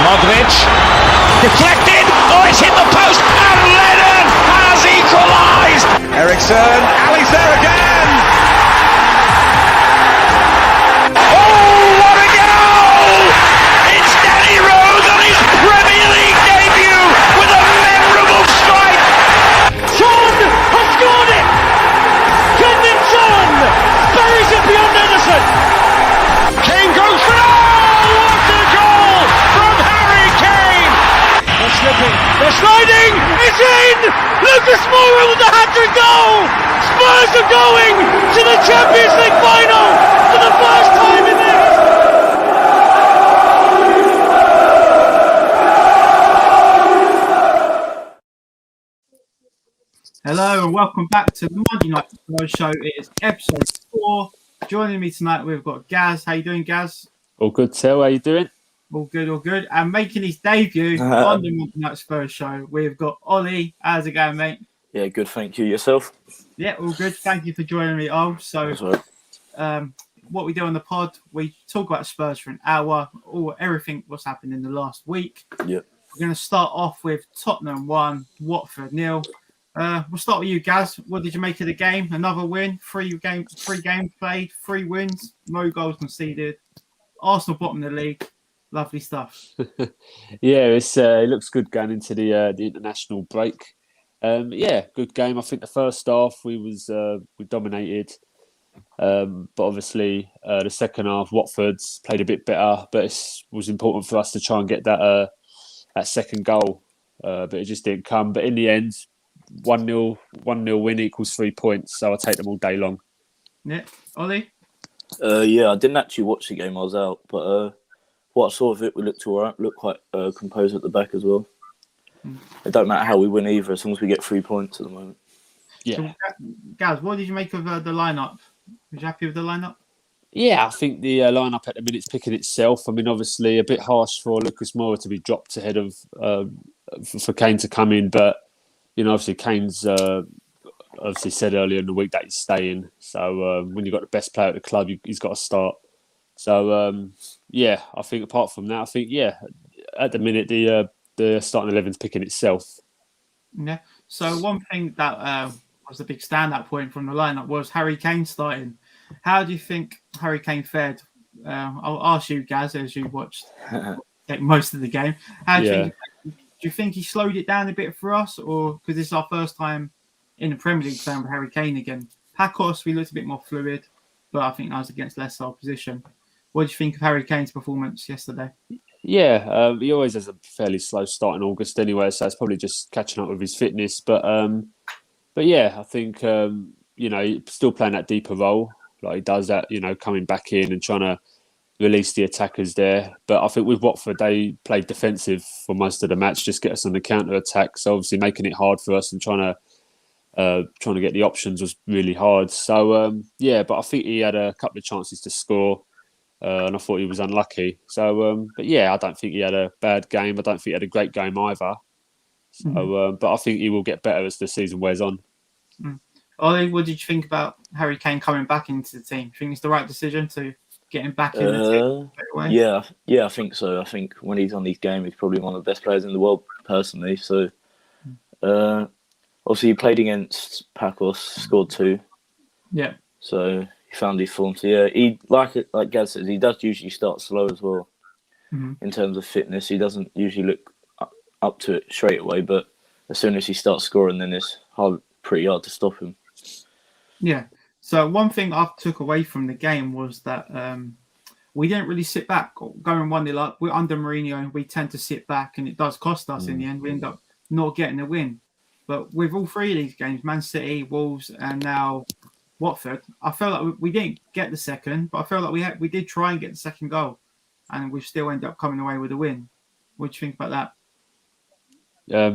Modric, deflected, oh it's hit the post, and Lennon has equalised! Eriksson, Ali's there again! Oh, what a goal! It's Danny Rose on his Premier League debut with a memorable strike! Son has scored it! Heung Min Son buries it beyond Anderson! Kane goes for it! Slipping, they're sliding, it's in! Lucas Moura with the hat-trick goal! Spurs are going to the Champions League final for the first time in their history. Hello and welcome back to the Monday Night Spurs show. It is episode 4. Joining me tonight, we've got Gaz. How you doing, Gaz? All good, Tel. How you doing? All good, all good. And making his debut on the Monday Night Spurs show, we've got Ollie. How's it going, mate? Yeah, good, thank you. Yourself? Yeah, all good. Thank you for joining me, Ol. So, what we do on the pod, we talk about Spurs for an hour, or everything what's happened in the last week. Yep. We're going to start off with Tottenham 1, Watford 0. We'll start with you, Gaz. What did you make of the game? Another win, 3 games played, 3 wins, no goals conceded. Arsenal bottom of the league. Lovely stuff. Yeah, it looks good going into the international break. Good game. I think the first half we dominated, but obviously the second half Watford's played a bit better. But it was important for us to try and get that second goal, but it just didn't come. But in the end, 1-0 win equals 3 points. So I take them all day long. Yeah, Ollie. I didn't actually watch the game. I was out, but. What I saw of it, we looked all right. Looked quite composed at the back as well. It don't matter how we win either, as long as we get 3 points at the moment. Yeah. So, Gaz, what did you make of the lineup? Was you happy with the lineup? Yeah, I think the lineup at the minute's picking itself. I mean, obviously a bit harsh for Lucas Moura to be dropped ahead of for Kane to come in, but obviously Kane's obviously said earlier in the week that he's staying. So when you've got the best player at the club, he's got to start. So, I think apart from that, at the minute, the starting 11's picking itself. Yeah. So one thing that was a big standout point from the lineup was Harry Kane starting. How do you think Harry Kane fared? I'll ask you, Gaz, as you watched most of the game. Do you think he slowed it down a bit for us? Or because this is our first time in the Premier League playing with Harry Kane again? Pacos, we looked a bit more fluid, but I think that was against lesser opposition. What did you think of Harry Kane's performance yesterday? Yeah, he always has a fairly slow start in August anyway, so it's probably just catching up with his fitness. But I think he's still playing that deeper role, like he does that. Coming back in and trying to release the attackers there. But I think with Watford, they played defensive for most of the match, just get us on the counter attack. So obviously making it hard for us and trying to get the options was really hard. So but I think he had a couple of chances to score. And I thought he was unlucky. So, I don't think he had a bad game. I don't think he had a great game either. So, but I think he will get better as the season wears on. Ollie, what did you think about Harry Kane coming back into the team? Do you think it's the right decision to get him back in the team straight away? Yeah, I think so. I think when he's on these games, he's probably one of the best players in the world, personally. So, obviously, he played against Pacos, scored 2. Yeah. So he found his form. So he like Gaz says, he does usually start slow as well. In terms of fitness, he doesn't usually look up to it straight away. But as soon as he starts scoring, then it's pretty hard to stop him. Yeah. So one thing I took away from the game was that we didn't really sit back. Going 1-0 up, we're under Mourinho, we tend to sit back, and it does cost us in the end. We end up not getting a win. But with all 3 of these games, Man City, Wolves, and now Watford, I felt like we didn't get the second, but I felt like we did try and get the second goal, and we still ended up coming away with a win. What do you think about that? I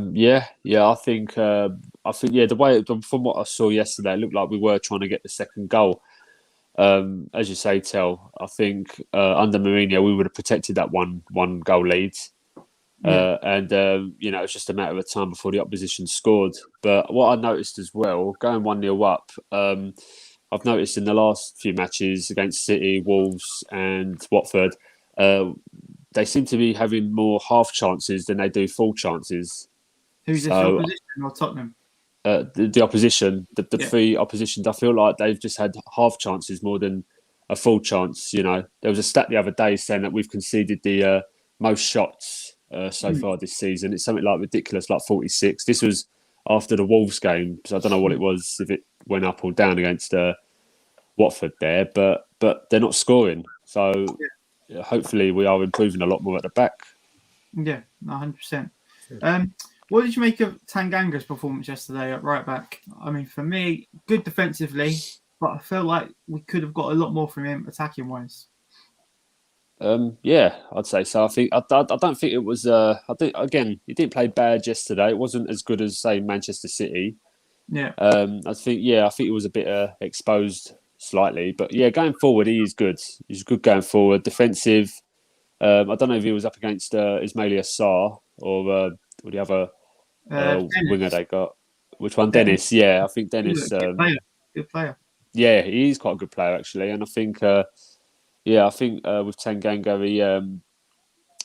think the way from what I saw yesterday, it looked like we were trying to get the second goal. As you say, Tel, I think under Mourinho we would have protected that one goal lead. It's just a matter of time before the opposition scored. But what I noticed as well, going 1-0 up, I've noticed in the last few matches against City, Wolves and Watford, they seem to be having more half chances than they do full chances. Who's this, So opposition or Tottenham? the opposition, the Yeah. three oppositions, I feel like they've just had half chances more than a full chance. You know, there was a stat the other day saying that we've conceded the most shots so far this season. It's something like ridiculous, like 46. This was after the Wolves game, so I don't know what it was, if it went up or down against Watford there, but they're not scoring. So hopefully we are improving a lot more at the back. Yeah, 100%. What did you make of Tanganga's performance yesterday at right back? I mean, for me, good defensively, but I feel like we could have got a lot more from him attacking wise. Yeah, I'd say so. I don't think it was. I think again, he didn't play bad yesterday. It wasn't as good as say Manchester City. Yeah. I think he was a bit exposed slightly, but yeah, going forward he is good. He's good going forward, defensive. I don't know if he was up against Ismaila Sarr or the other winger they got. Which one? Dennis. Yeah, I think Dennis. Good player. Yeah, he is quite a good player actually, and I think. With Tanganga,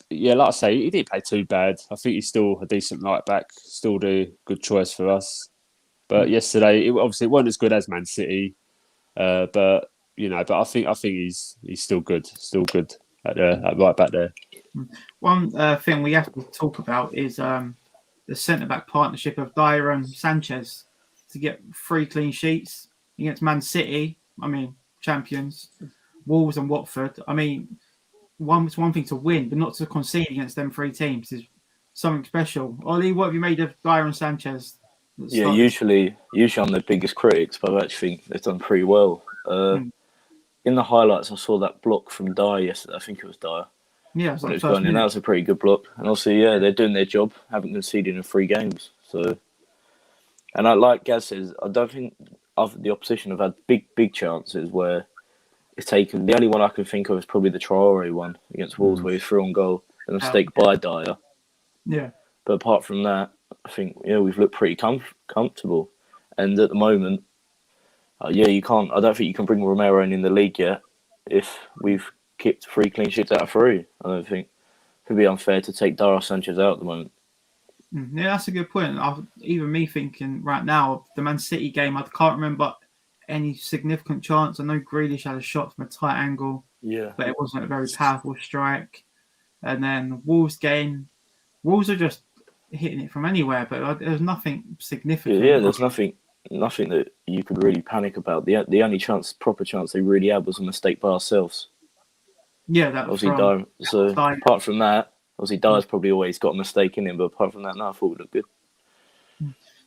like I say, he didn't play too bad. I think he's still a decent right back, still the good choice for us. But yesterday, it wasn't as good as Man City, but I think he's still good at right back there. One thing we have to talk about is the centre back partnership of Dyer and Sanchez to get 3 clean sheets against Man City. I mean, champions. Wolves and Watford. I mean, it's one thing to win, but not to concede against them 3 teams is something special. Ollie, what have you made of Dyer and Sanchez? Yeah, usually I'm the biggest critics, but I actually think they've done pretty well. In the highlights, I saw that block from Dyer yesterday. I think it was Dyer. Yeah, when it was going in. That was a pretty good block. And also, yeah, they're doing their job. Haven't conceded in 3 games. So, and like Gaz says, I don't think the opposition have had big chances where it's taken. The only one I can think of is probably the Traore one against Wolves, where he threw on goal, a mistake by Dyer. Yeah. But apart from that, I think we've looked pretty comfortable. And at the moment, you can't. I don't think you can bring Romero in the league yet if we've kept 3 clean sheets out of 3. I don't think it would be unfair to take Dyer Sanchez out at the moment. Yeah, that's a good point. Even me thinking right now, the Man City game, I can't remember any significant chance. I know Grealish had a shot from a tight angle, but it wasn't a very powerful strike. And then Wolves game, Wolves are just hitting it from anywhere, but there's nothing significant. Yeah, there's nothing that you could really panic about. The only proper chance they really had was a mistake by ourselves. Yeah, that was obviously Dyer. So apart from that, obviously Dyer's probably always got a mistake in him, but apart from that, no, I thought it looked good.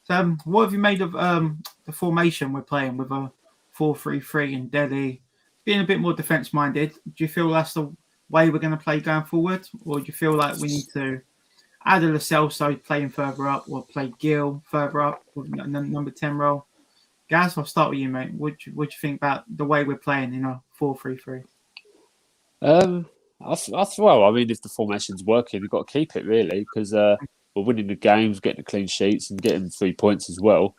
So, what have you made of the formation we're playing with a 4-3-3 in Delhi? Being a bit more defence-minded, do you feel that's the way we're going to play going forward? Or do you feel like we need to add a Lo Celso playing further up or play Gil further up with number 10 role? Gaz, I'll start with you, mate. What do you think about the way we're playing in a 4-3-3? I mean, if the formation's working, we've got to keep it, really, because we're winning the games, getting the clean sheets and getting 3 points as well.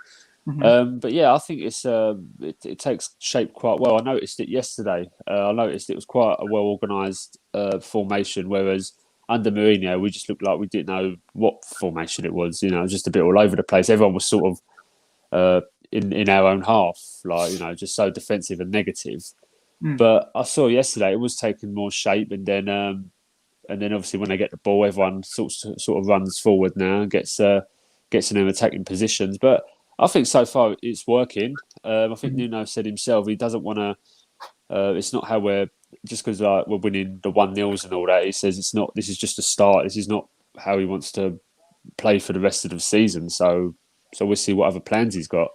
But yeah, I think it takes shape quite well. I noticed it yesterday. I noticed it was quite a well-organised formation, whereas under Mourinho, we just looked like we didn't know what formation it was. It was just a bit all over the place. Everyone was sort of in our own half, just so defensive and negative. But I saw yesterday it was taking more shape, and then obviously when they get the ball, everyone sort of runs forward now and gets in them attacking positions. But I think so far it's working. I think Nuno said himself he doesn't want to. It's not how we're just because we're winning the 1-0s and all that. He says it's not. This is just a start. This is not how he wants to play for the rest of the season. So we'll see what other plans he's got.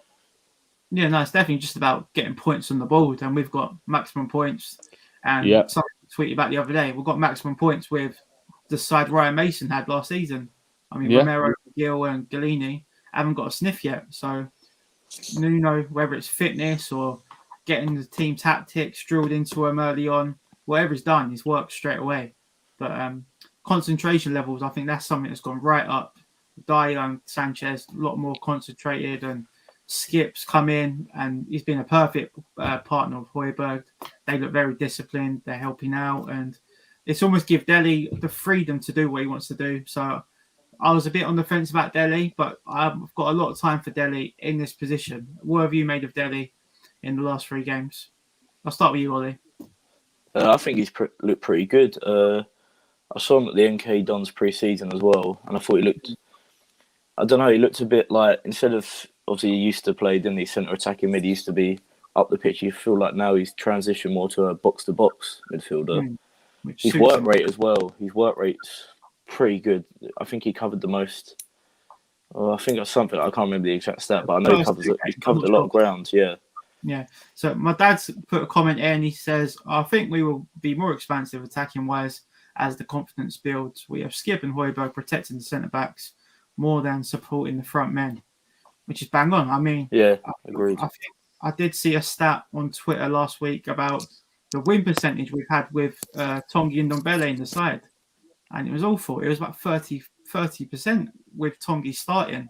Yeah, no, it's definitely just about getting points on the board, and we've got maximum points. And something I tweeted about the other day, we've got maximum points with the side Ryan Mason had last season. I mean, Romero, Gil, and Galini haven't got a sniff yet. So, whether it's fitness or getting the team tactics drilled into him early on, whatever he's done, he's worked straight away. But concentration levels, I think that's something that's gone right up. Dyer and Sanchez, a lot more concentrated, and Skip's come in, and he's been a perfect partner of Højbjerg. They look very disciplined. They're helping out, and it's almost give Delhi the freedom to do what he wants to do. So I was a bit on the fence about Delhi, but I've got a lot of time for Delhi in this position. What have you made of Delhi in the last 3 games? I'll start with you, Ollie. I think he's looked pretty good. I saw him at the NK Dons pre-season as well, and I thought he looked. I don't know. He looked a bit like, instead of, obviously he used to play, didn't he, centre attacking mid. He used to be up the pitch. You feel like now he's transitioned more to a box-to-box midfielder. His work rate as well. His work rate's pretty good. I think he covered the most. I think it's something, I can't remember the exact stat, but I know he covered a lot of ground. Yeah. Yeah. So my dad's put a comment in. He says, "I think we will be more expansive attacking wise as the confidence builds. We have Skip and Højbjerg protecting the centre backs more than supporting the front men," which is bang on. I mean, yeah, agreed. I did see a stat on Twitter last week about the win percentage we've had with Tongi and Ndombele in the side, and it was awful. It was about 30% with Tongi starting,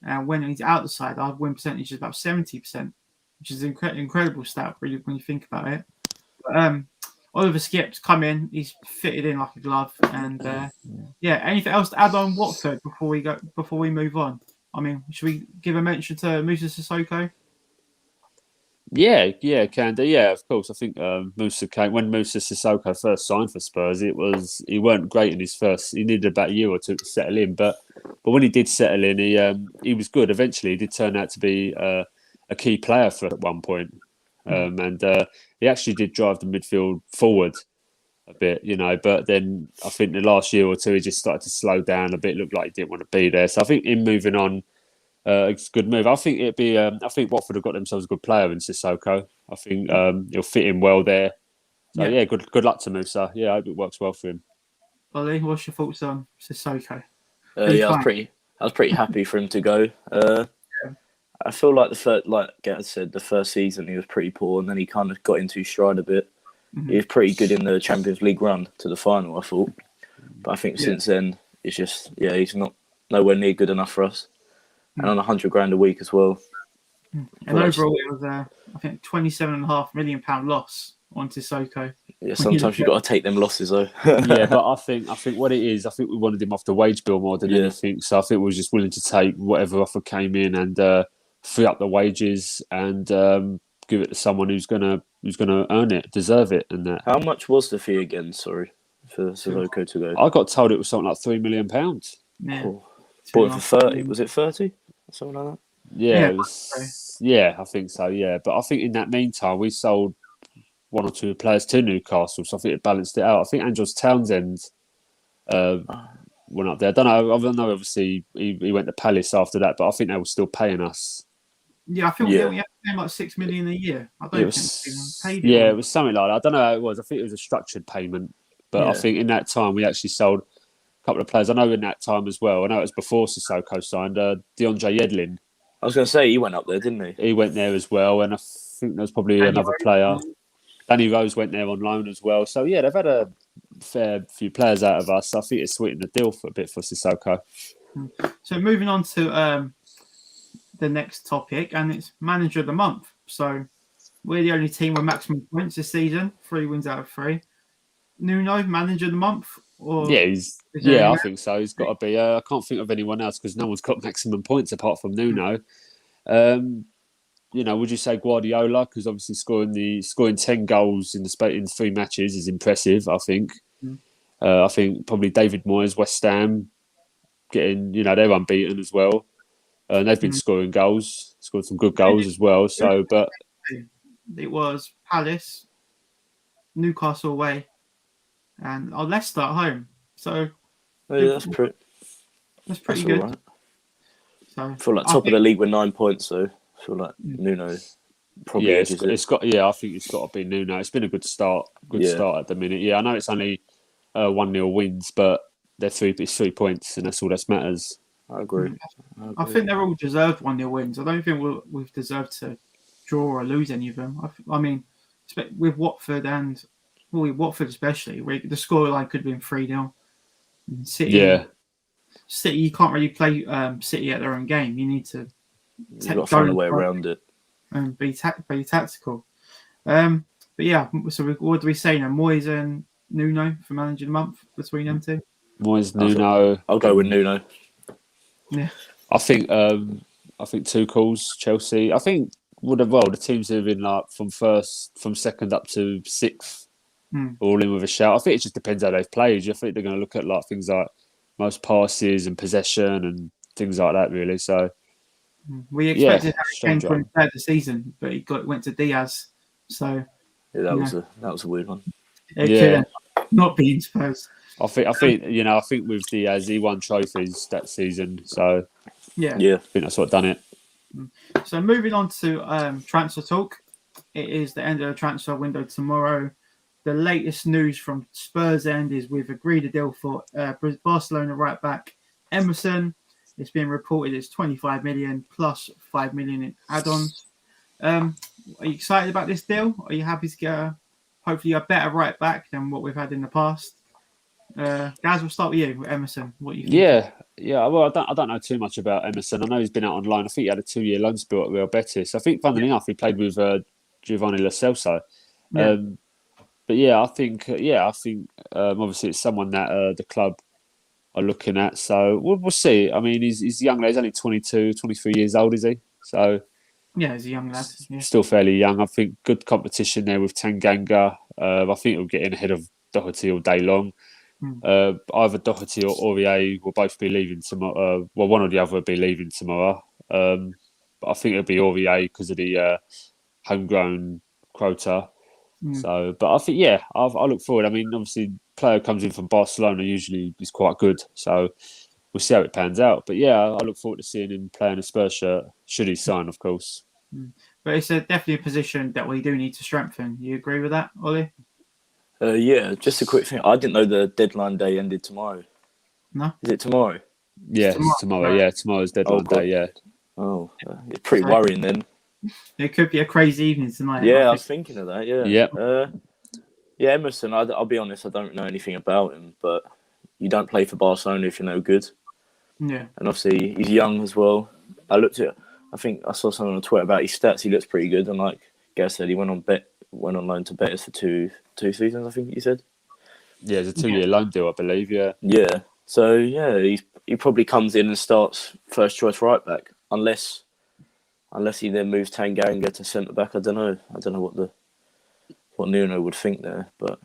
and when he's out the side, our win percentage is about 70%, which is an incredible stat, really, when you think about it. But, Oliver Skip's come in; he's fitted in like a glove, and anything else to add on Watford before we move on? I mean, should we give a mention to Moussa Sissoko? Yeah, can do. Yeah, of course. I think when Moussa Sissoko first signed for Spurs, he weren't great in his first. He needed about a year or two to settle in, but when he did settle in, he was good. Eventually, he did turn out to be a key player at one point, and he actually did drive the midfield forward a bit, But then I think the last year or two, he just started to slow down a bit. Looked like he didn't want to be there. So I think him moving on. It's a good move. I think it'd be. I think Watford have got themselves a good player in Sissoko. I think he'll fit in well there. So good luck to Moussa. Yeah, I hope it works well for him. Ollie, what's your thoughts on Sissoko? I was pretty happy for him to go. I feel like Gareth said, the first season he was pretty poor, and then he kind of got into his stride a bit. Mm-hmm. He was pretty good in the Champions League run to the final, I thought. But I think since then, it's just he's not nowhere near good enough for us. And on $100,000 a week as well. And overall, it was I think £27.5 million loss on Sissoko. Yeah, sometimes you've got to take them losses though. Yeah, but I think what it is, I think we wanted him off the wage bill more than anything. So I think we were just willing to take whatever offer came in and free up the wages and give it to someone who's gonna earn it, deserve it, and that. How much was the fee again? Sorry, for Sissoko to go. I got told it was something like £3 million. Yeah. Oh. Bought it for 30. Was it 30? Something like that? Yeah, it was, I think so, yeah. But I think in that meantime, we sold 1 or 2 players to Newcastle, so I think it balanced it out. I think Andros Townsend went up there. I don't know, obviously, he went to Palace after that, but I think they were still paying us. Yeah, I think we had to pay like $6 million a year. I don't think we paid it. Yeah, it was something like that. I don't know how it was. I think it was a structured payment. But I think in that time, we actually sold couple of players. I know in that time as well. I know it was before Sissoko signed. DeAndre Yedlin. I was going to say he went up there, didn't he? He went there as well, and I think there was probably another player. Danny Rose went there on loan as well. So yeah, they've had a fair few players out of us. I think it's sweetened the deal for a bit for Sissoko. So moving on to the next topic, and it's manager of the month. So we're the only team with maximum points this season. 3 wins out of 3. Nuno, manager of the month. I think so. He's got to be. I can't think of anyone else because no one's got maximum points apart from Nuno. Would you say Guardiola? Because obviously scoring 10 goals in 3 matches is impressive. I think. I think probably David Moyes, West Ham, getting they're unbeaten as well, and they've been scoring goals, scored some good goals as well. So, but it was Palace, Newcastle away, and Leicester at home. So that's pretty good. Right. So I feel like top of the league with 9 points, though. I feel like Nuno probably it's got. Yeah, I think it's got to be Nuno. It's been a good start. Start at the minute. Yeah, I know it's only 1-0 wins, but it's 3 points, and that's all that matters. I agree. I think they're all deserved 1-0 wins. I don't think we've deserved to draw or lose any of them. I mean, with Watford Watford especially, the scoreline could have been 3-0. City, you can't really play City at their own game. You need to find a way around it and be tactical. But yeah, so what do we say now? Moyes and Nuno for manager of the month between them two? Moyes, Nuno. I'll go with Nuno. Yeah. I think Tuchel's Chelsea. I think the teams have been like from second up to sixth, all in with a shout. I think it just depends how they've played. I think they're going to look at like things like most passes and possession and things like that. Really, so we expected Harry Kane strange for him third the season, but he went to Diaz. So that was a weird one. It could not be in Spurs. I think with Diaz, he won trophies that season. So yeah, I think that's what done it. So moving on to transfer talk. It is the end of the transfer window tomorrow. The latest news from Spurs end is we've agreed a deal for Barcelona right back Emerson. It's been reported it's 25 million plus 5 million in add-ons. Are you excited about this deal? Are you happy to get hopefully a better right back than what we've had in the past? Guys, we'll start with you, with Emerson. What you think? Yeah. Well, I don't know too much about Emerson. I know he's been out on loan. I think he had a 2-year loan spell at Real Betis. I think, funnily enough, he played with Giovanni Lo Celso. Yeah. But I think obviously it's someone that the club are looking at. So we'll see. I mean, he's young. He's only 22, 23 years old, is he? So yeah, he's a young lad. Yeah. Still fairly young. I think good competition there with Tanganga. I think he'll get in ahead of Doherty all day long. Either Doherty or Aurier will both be leaving tomorrow. One or the other will be leaving tomorrow. But I think it'll be Aurier because of the homegrown quota. So, but I think I look forward. I mean, obviously, player comes in from Barcelona usually is quite good. So we'll see how it pans out. But I look forward to seeing him playing a Spurs shirt. Should he sign, of course. But it's definitely a position that we do need to strengthen. You agree with that, Ollie? Just a quick thing. I didn't know the deadline day ended tomorrow. No? Is it tomorrow? Yeah, tomorrow. Yeah, tomorrow's deadline day. Yeah. Oh, it's pretty worrying then. It could be a crazy evening tonight. Yeah, I was thinking of that. Yeah. Yeah. Emerson. I'll be honest. I don't know anything about him, but you don't play for Barcelona if you're no good. Yeah. And obviously he's young as well. I think I saw something on Twitter about his stats. He looks pretty good, and like Gaz said, he went on loan to Betis for two seasons. I think he said. Yeah, it's a 2-year loan deal, I believe. Yeah. Yeah. So he probably comes in and starts first choice right back, unless he then moves Tanganga to centre back. I don't know what Nuno would think there, but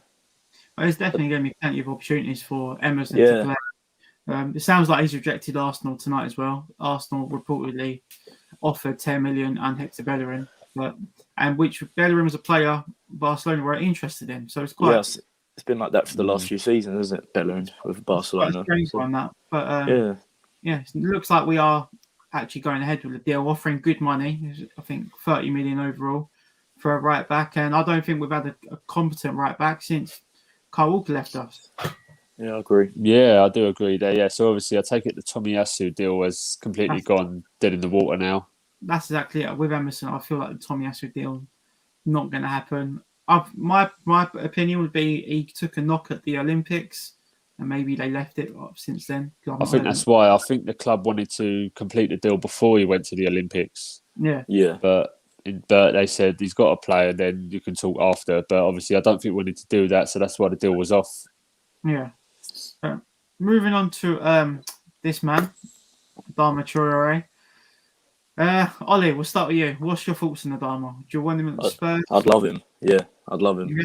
there's definitely going to be plenty of opportunities for Emerson to play. It sounds like he's rejected Arsenal tonight as well. Arsenal reportedly offered 10 million and Hector Bellerin, which Bellerin was a player Barcelona were interested in. So it's quite. Yes, it's been like that for the last few seasons, isn't it? Bellerin with Barcelona. It's on that, but it looks like we are actually going ahead with the deal, offering good money. I think 30 million overall for a right back, and I don't think we've had a competent right back since Kyle Walker left us. Yeah, I agree. Yeah, I do agree there. Yeah, so obviously I take it the Tomiyasu deal has completely gone dead in the water now. That's exactly it. With Emerson, I feel like the Tomiyasu deal not going to happen. My opinion would be he took a knock at the Olympics, and maybe they left it since then. I think that's why. I think the club wanted to complete the deal before he went to the Olympics. Yeah. But they said he's got to play, and then you can talk after. But obviously, I don't think we wanted to do that, so that's why the deal was off. Yeah. Moving on to this man, Adama Traore. Ollie, we'll start with you. What's your thoughts on Adama? Do you want him at the Spurs? I'd love him. Yeah, I'd love him. Yeah.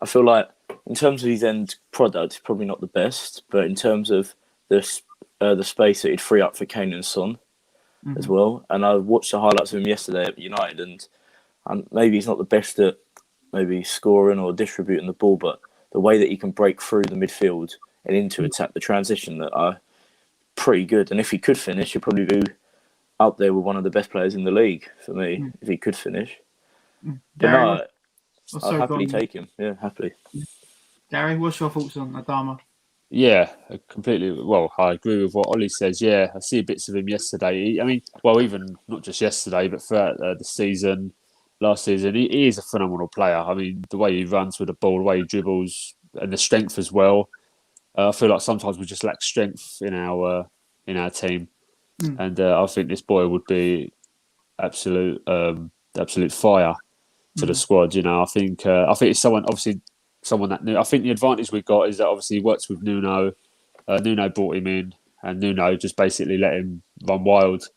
I feel like in terms of his end product, it's probably not the best, but in terms of the space that he'd free up for Kane and Son as well. And I watched the highlights of him yesterday at United, and maybe he's not the best at maybe scoring or distributing the ball, but the way that he can break through the midfield and into attack, the transition that are pretty good. And if he could finish, he'd probably be up there with one of the best players in the league for me, if he could finish. Gary, but I'd happily take him. Yeah, happily. Gary, what's your thoughts on Adama? Yeah, completely. Well, I agree with what Ollie says. Yeah, I see bits of him yesterday. I mean, even not just yesterday, but throughout the season, last season, he is a phenomenal player. I mean, the way he runs with the ball, the way he dribbles, and the strength as well. I feel like sometimes we just lack strength in our team, and I think this boy would be absolute fire to the squad. You know, I think it's someone. Obviously, someone that I think the advantage we got is that obviously he works with Nuno. Nuno brought him in, and Nuno just basically let him run wild.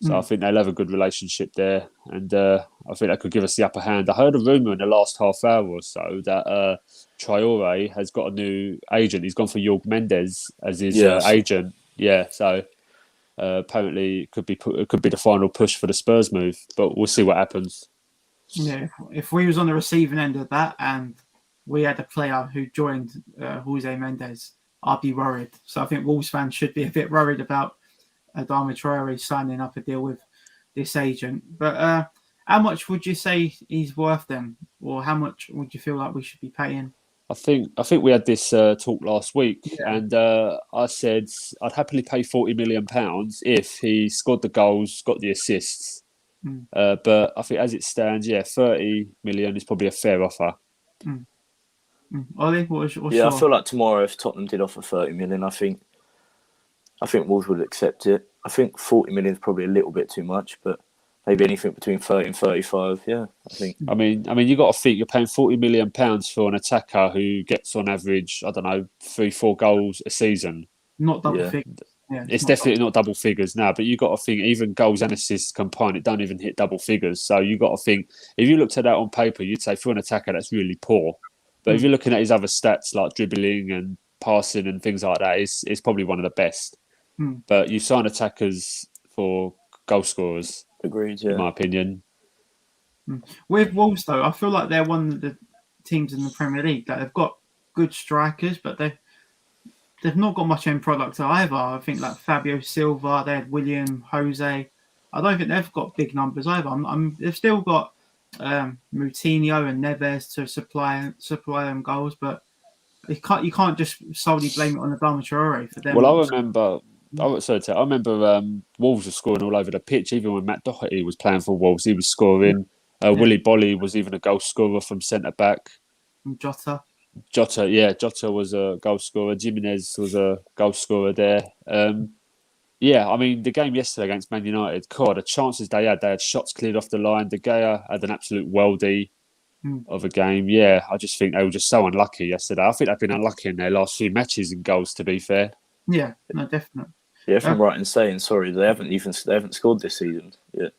So I think they'll have a good relationship there, and I think that could give us the upper hand. I heard a rumour in the last half hour or so that Traore has got a new agent. He's gone for Jorge Mendes as his agent. Yeah, so apparently it could be the final push for the Spurs move, but we'll see what happens. Yeah, if we was on the receiving end of that and we had a player who joined Jose Mendes, I'd be worried. So I think Wolves fans should be a bit worried about Adama Traore signing up a deal with this agent. But how much would you say he's worth then? Or how much would you feel like we should be paying? I think we had this talk last week, and I said I'd happily pay £40 million if he scored the goals, got the assists. But I think as it stands, 30 million is probably a fair offer. Ollie, what's your... I feel like tomorrow if Tottenham did offer 30 million, I think Wolves would accept it. I think 40 million is probably a little bit too much, but maybe anything between 30 and 35. Yeah, I think. I mean, you got to think you're paying £40 million for an attacker who gets on average, I don't know, 3-4 goals a season. Not double figures. Yeah, it's definitely not double figures now, but you got to think even goals and assists combined, it don't even hit double figures. So you got to think if you looked at that on paper, you'd say for an attacker that's really poor. But if you're looking at his other stats like dribbling and passing and things like that, it's probably one of the best. But you sign attackers for goal scorers. Agreed, yeah. In my opinion. With Wolves, though, I feel like they're one of the teams in the Premier League that have got good strikers, but they've not got much end product either. I think like Fabio Silva, they had William, Jose. I don't think they've got big numbers either. They've still got Moutinho and Neves to supply them goals, but you can't just solely blame it on Adama Traore for them. Well, I remember Wolves were scoring all over the pitch. Even when Matt Doherty was playing for Wolves, he was scoring. Willy Bolly was even a goal scorer from centre back. Jota was a goal scorer. Jimenez was a goal scorer there. I mean, the game yesterday against Man United, the chances they had shots cleared off the line. De Gea had an absolute worldie of a game. Yeah, I just think they were just so unlucky yesterday. I think they've been unlucky in their last few matches in goals, to be fair. Yeah, no, definitely. Yeah, if I'm right in saying, sorry, they haven't scored this season yet.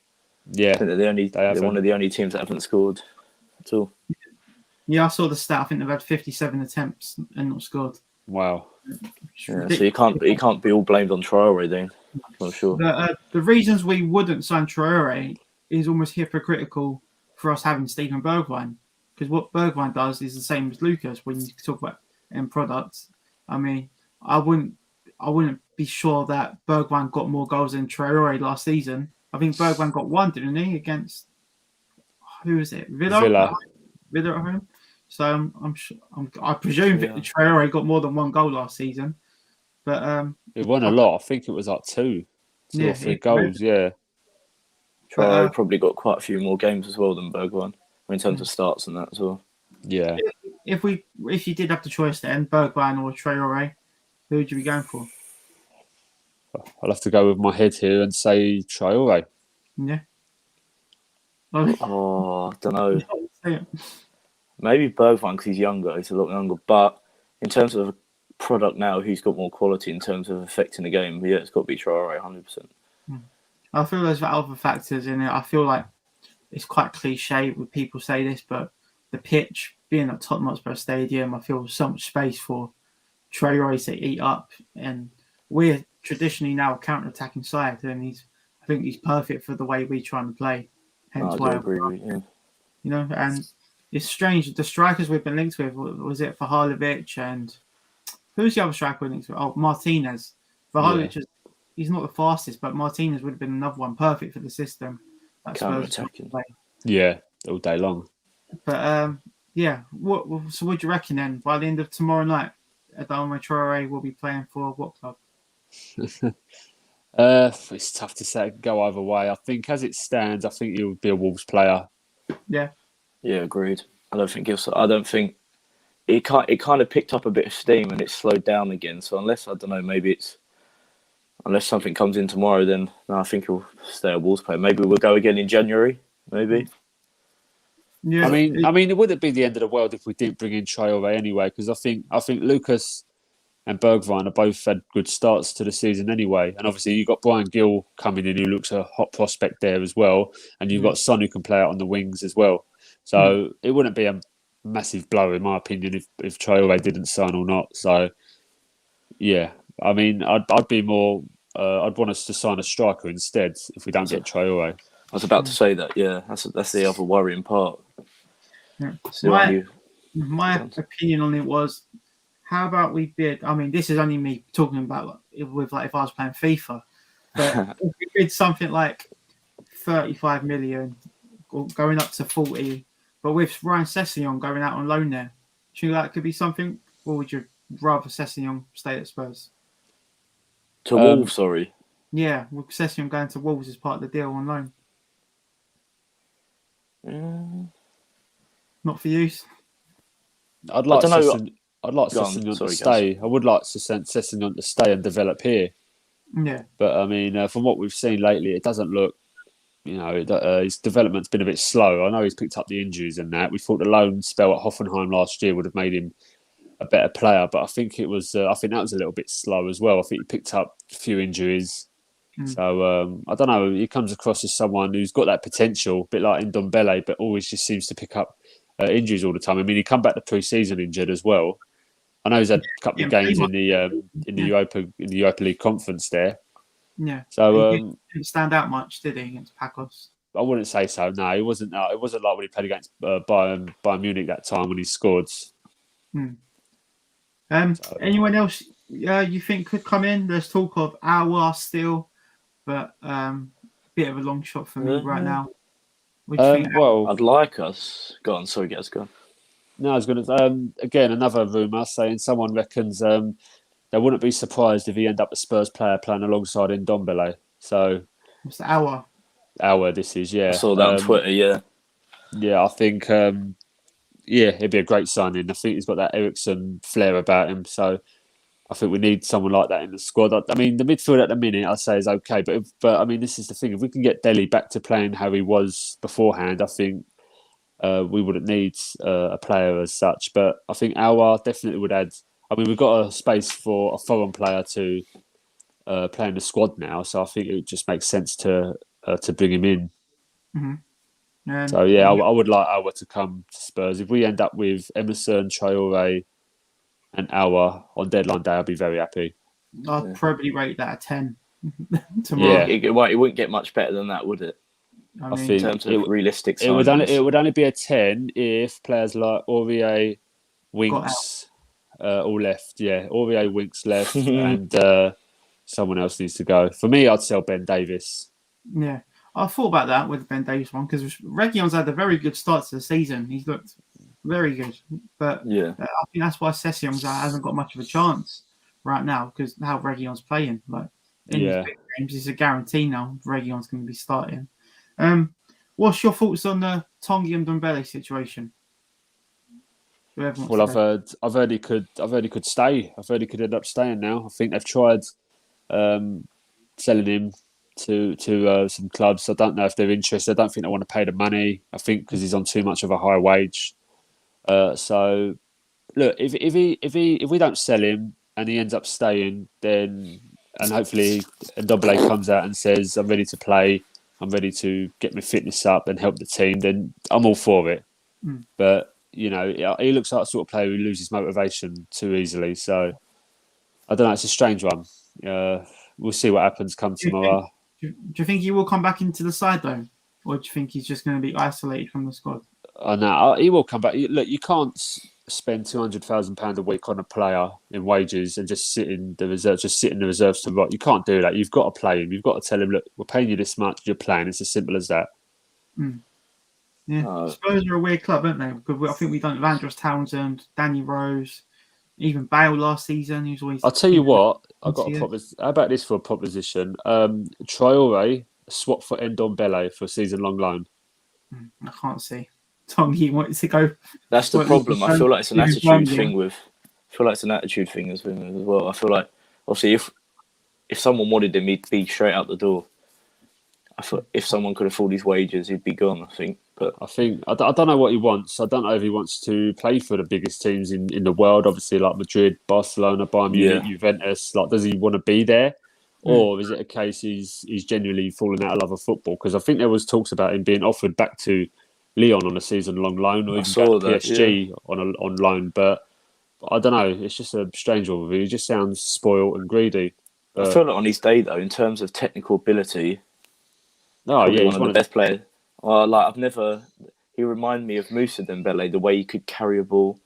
Yeah, I think they're one of the only teams that haven't scored at all. Yeah, I saw the stat. I think they've had 57 attempts and not scored. Wow. Yeah, so you can't be all blamed on Traore then. I'm sure. The reasons we wouldn't sign Traore is almost hypocritical for us having Steven Bergwijn, because what Bergwijn does is the same as Lucas when you talk about end products. I mean, I wouldn't be sure that Bergwijn got more goals than Traore last season. I think Bergwijn got one, didn't he? Against who is it? Villa at home. So I presume that Traore got more than one goal last season. But it won a lot. I think it was like two or three goals. Yeah. Traore probably got quite a few more games as well than Bergwijn in terms of starts and that as well. Yeah. If you did have the choice then, Bergwijn or Traore, who would you be going for? I'll have to go with my head here and say Traore. Yeah. Oh, I don't know. Maybe Bergwijn because he's younger. He's a lot younger. But in terms of product now, who's got more quality in terms of affecting the game? Yeah, it's got to be Traore, 100%. I feel there's other factors in it. I feel like it's quite cliche when people say this, but the pitch, being at Tottenham Hotspur Stadium, I feel so much space for Traore to eat up. And we're traditionally now a counter-attacking side, and I think he's perfect for the way we're trying to play. Hence why I agree with you. You know, and it's strange. The strikers we've been linked with, was it Vahalovic and who's the other striker we're linked with? Oh, Martinez. Vahalovic he's not the fastest, but Martinez would have been another one perfect for the system. Counter-attacking. Yeah, all day long. But so what do you reckon then? By the end of tomorrow night, Adama Traore will be playing for what club? It's tough to say. Go either way. I think as it stands, I think he'll be a Wolves player. Yeah. Yeah, agreed. I don't think it kind of picked up a bit of steam and it slowed down again. So unless unless something comes in tomorrow, then I think he'll stay a Wolves player. Maybe we'll go again in January. Maybe. Yeah, I mean, it wouldn't be the end of the world if we didn't bring in Traore anyway, because I think Lucas and Bergwijn have both had good starts to the season anyway. And obviously, you've got Brian Gill coming in, who looks a hot prospect there as well. And you've got Son, who can play out on the wings as well. So it wouldn't be a massive blow, in my opinion, if Traore didn't sign or not. So, yeah, I mean, I'd be more... I'd want us to sign a striker instead if we don't get Traore. I was about to say that, yeah. That's the other worrying part. Yeah. So My opinion on it was, how about we bid? I mean, this is only me talking about if I was playing FIFA, but if we bid something like 35 million, going up to 40, but with Ryan Sessegnon going out on loan there, do you think that could be something, or would you rather Sessegnon stay at Spurs? To Wolves, sorry. Yeah, with Sessegnon going to Wolves as part of the deal on loan. Not for you. I'd like Sessegnon to stay. Guys. I would like Sessegnon to stay and develop here. Yeah. But I mean, from what we've seen lately, it doesn't look, his development's been a bit slow. I know he's picked up the injuries and that. We thought the loan spell at Hoffenheim last year would have made him a better player, but I think that was a little bit slow as well. I think he picked up a few injuries. So I don't know. He comes across as someone who's got that potential, a bit like Ndombele, but always just seems to pick up injuries all the time. I mean, he come back to pre-season injured as well. I know he's had a couple of games in the Europa League conference there. Yeah. So he didn't stand out much, did he, against Pacos? I wouldn't say so. No, it wasn't. It wasn't like when he played against Bayern Munich that time when he scored. Anyone else you think could come in? There's talk of Aouar still, but bit of a long shot for me right now. What do you think? Well, I'd like us. Go on, sorry, guys, go on. No, I was going to again another rumour saying someone reckons they wouldn't be surprised if he end up a Spurs player playing alongside Ndombele. So What's the Aouar? Aouar, this is I saw that on Twitter. Yeah, yeah, I think it'd be a great signing. I think he's got that Ericsson flair about him, so I think we need someone like that in the squad. I mean, the midfield at the minute, I'd say, is okay, but I mean, this is the thing. If we can get Dele back to playing how he was beforehand, I think we wouldn't need a player as such. But I think Aouar definitely would add. I mean, we've got a space for a foreign player to play in the squad now, so I think it would just make sense to bring him in. So yeah, I would like Aouar to come to Spurs. If we end up with Emerson, Traore, and Aouar on deadline day, I'd be very happy. I'd probably rate that a 10 tomorrow. Yeah, it wouldn't get much better than that, would it? I mean, in terms of realistic it would only be a 10 if players like Aurier, Winks all left. Yeah, Aurier, Winks left, and someone else needs to go. For me, I'd sell Ben Davis. Yeah, I thought about that with the Ben Davis one because Reguilón's had a very good start to the season. He's looked very good, but I think that's why Sessegnon hasn't got much of a chance right now because how Reguilón's playing. Like in these big games, it's a guarantee now. Reguilón's going to be starting. What's your thoughts on the Tanguy and Ndombele situation? Well, I've heard he could stay. I've heard he could end up staying now. I think they've tried selling him to some clubs. I don't know if they're interested. I don't think they want to pay the money. I think because he's on too much of a high wage. So look, if we don't sell him and he ends up staying, then and hopefully Ndombele comes out and says, "I'm ready to play. I'm ready to get my fitness up and help the team," then I'm all for it. But he looks like the sort of player who loses motivation too easily. So I don't know. It's a strange one. We'll see what happens come tomorrow. Do you think he will come back into the side though, or do you think he's just going to be isolated from the squad? No, he will come back. Look, you can't spend £200,000 a week on a player in wages and just sit in the reserves to rot. You can't do that. You've got to play him. You've got to tell him, look, we're paying you this much. You're playing. It's as simple as that. Yeah, Spurs are a weird club, aren't they? Because I think we've done Andros Townsend, Danny Rose, even Bale last season. He was always. I'll tell you what. How about this for a proposition? Traore swap for Ndombele for a season-long loan. I can't see. Tanguy wants to go. That's the problem. I feel like it's an attitude thing as well. I feel like obviously if someone wanted him, he'd be straight out the door. I thought if someone could afford his wages, he'd be gone. I think But I think I don't know what he wants. I don't know if he wants to play for the biggest teams in the world, obviously like Madrid, Barcelona, Bayern Munich, Juventus. Like, does he want to be there, or is it a case he's genuinely falling out of love of football? Because I think there was talks about him being offered back to Lyon on a season-long loan, or even back to PSG on loan. But I don't know. It's just a strange one with him. He just sounds spoiled and greedy. I feel like on his day though, in terms of technical ability, he's one of the best players. He reminded me of Moussa Dembele, the way he could carry a ball,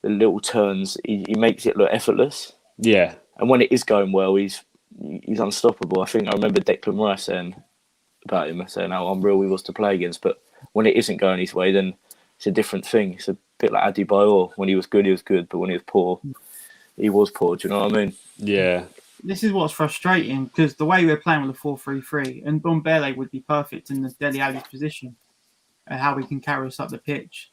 the little turns. He makes it look effortless. Yeah. And when it is going well, he's unstoppable. I think I remember Declan Rice saying about him, saying how unreal he was to play against. But when it isn't going his way, then it's a different thing. It's a bit like Adebayor. When he was good, but when he was poor, he was poor. Do you know what I mean? Yeah. This is what's frustrating, because the way we're playing with a 4-3-3, and Ndombele would be perfect in the Dele Alli's position, and how he can carry us up the pitch.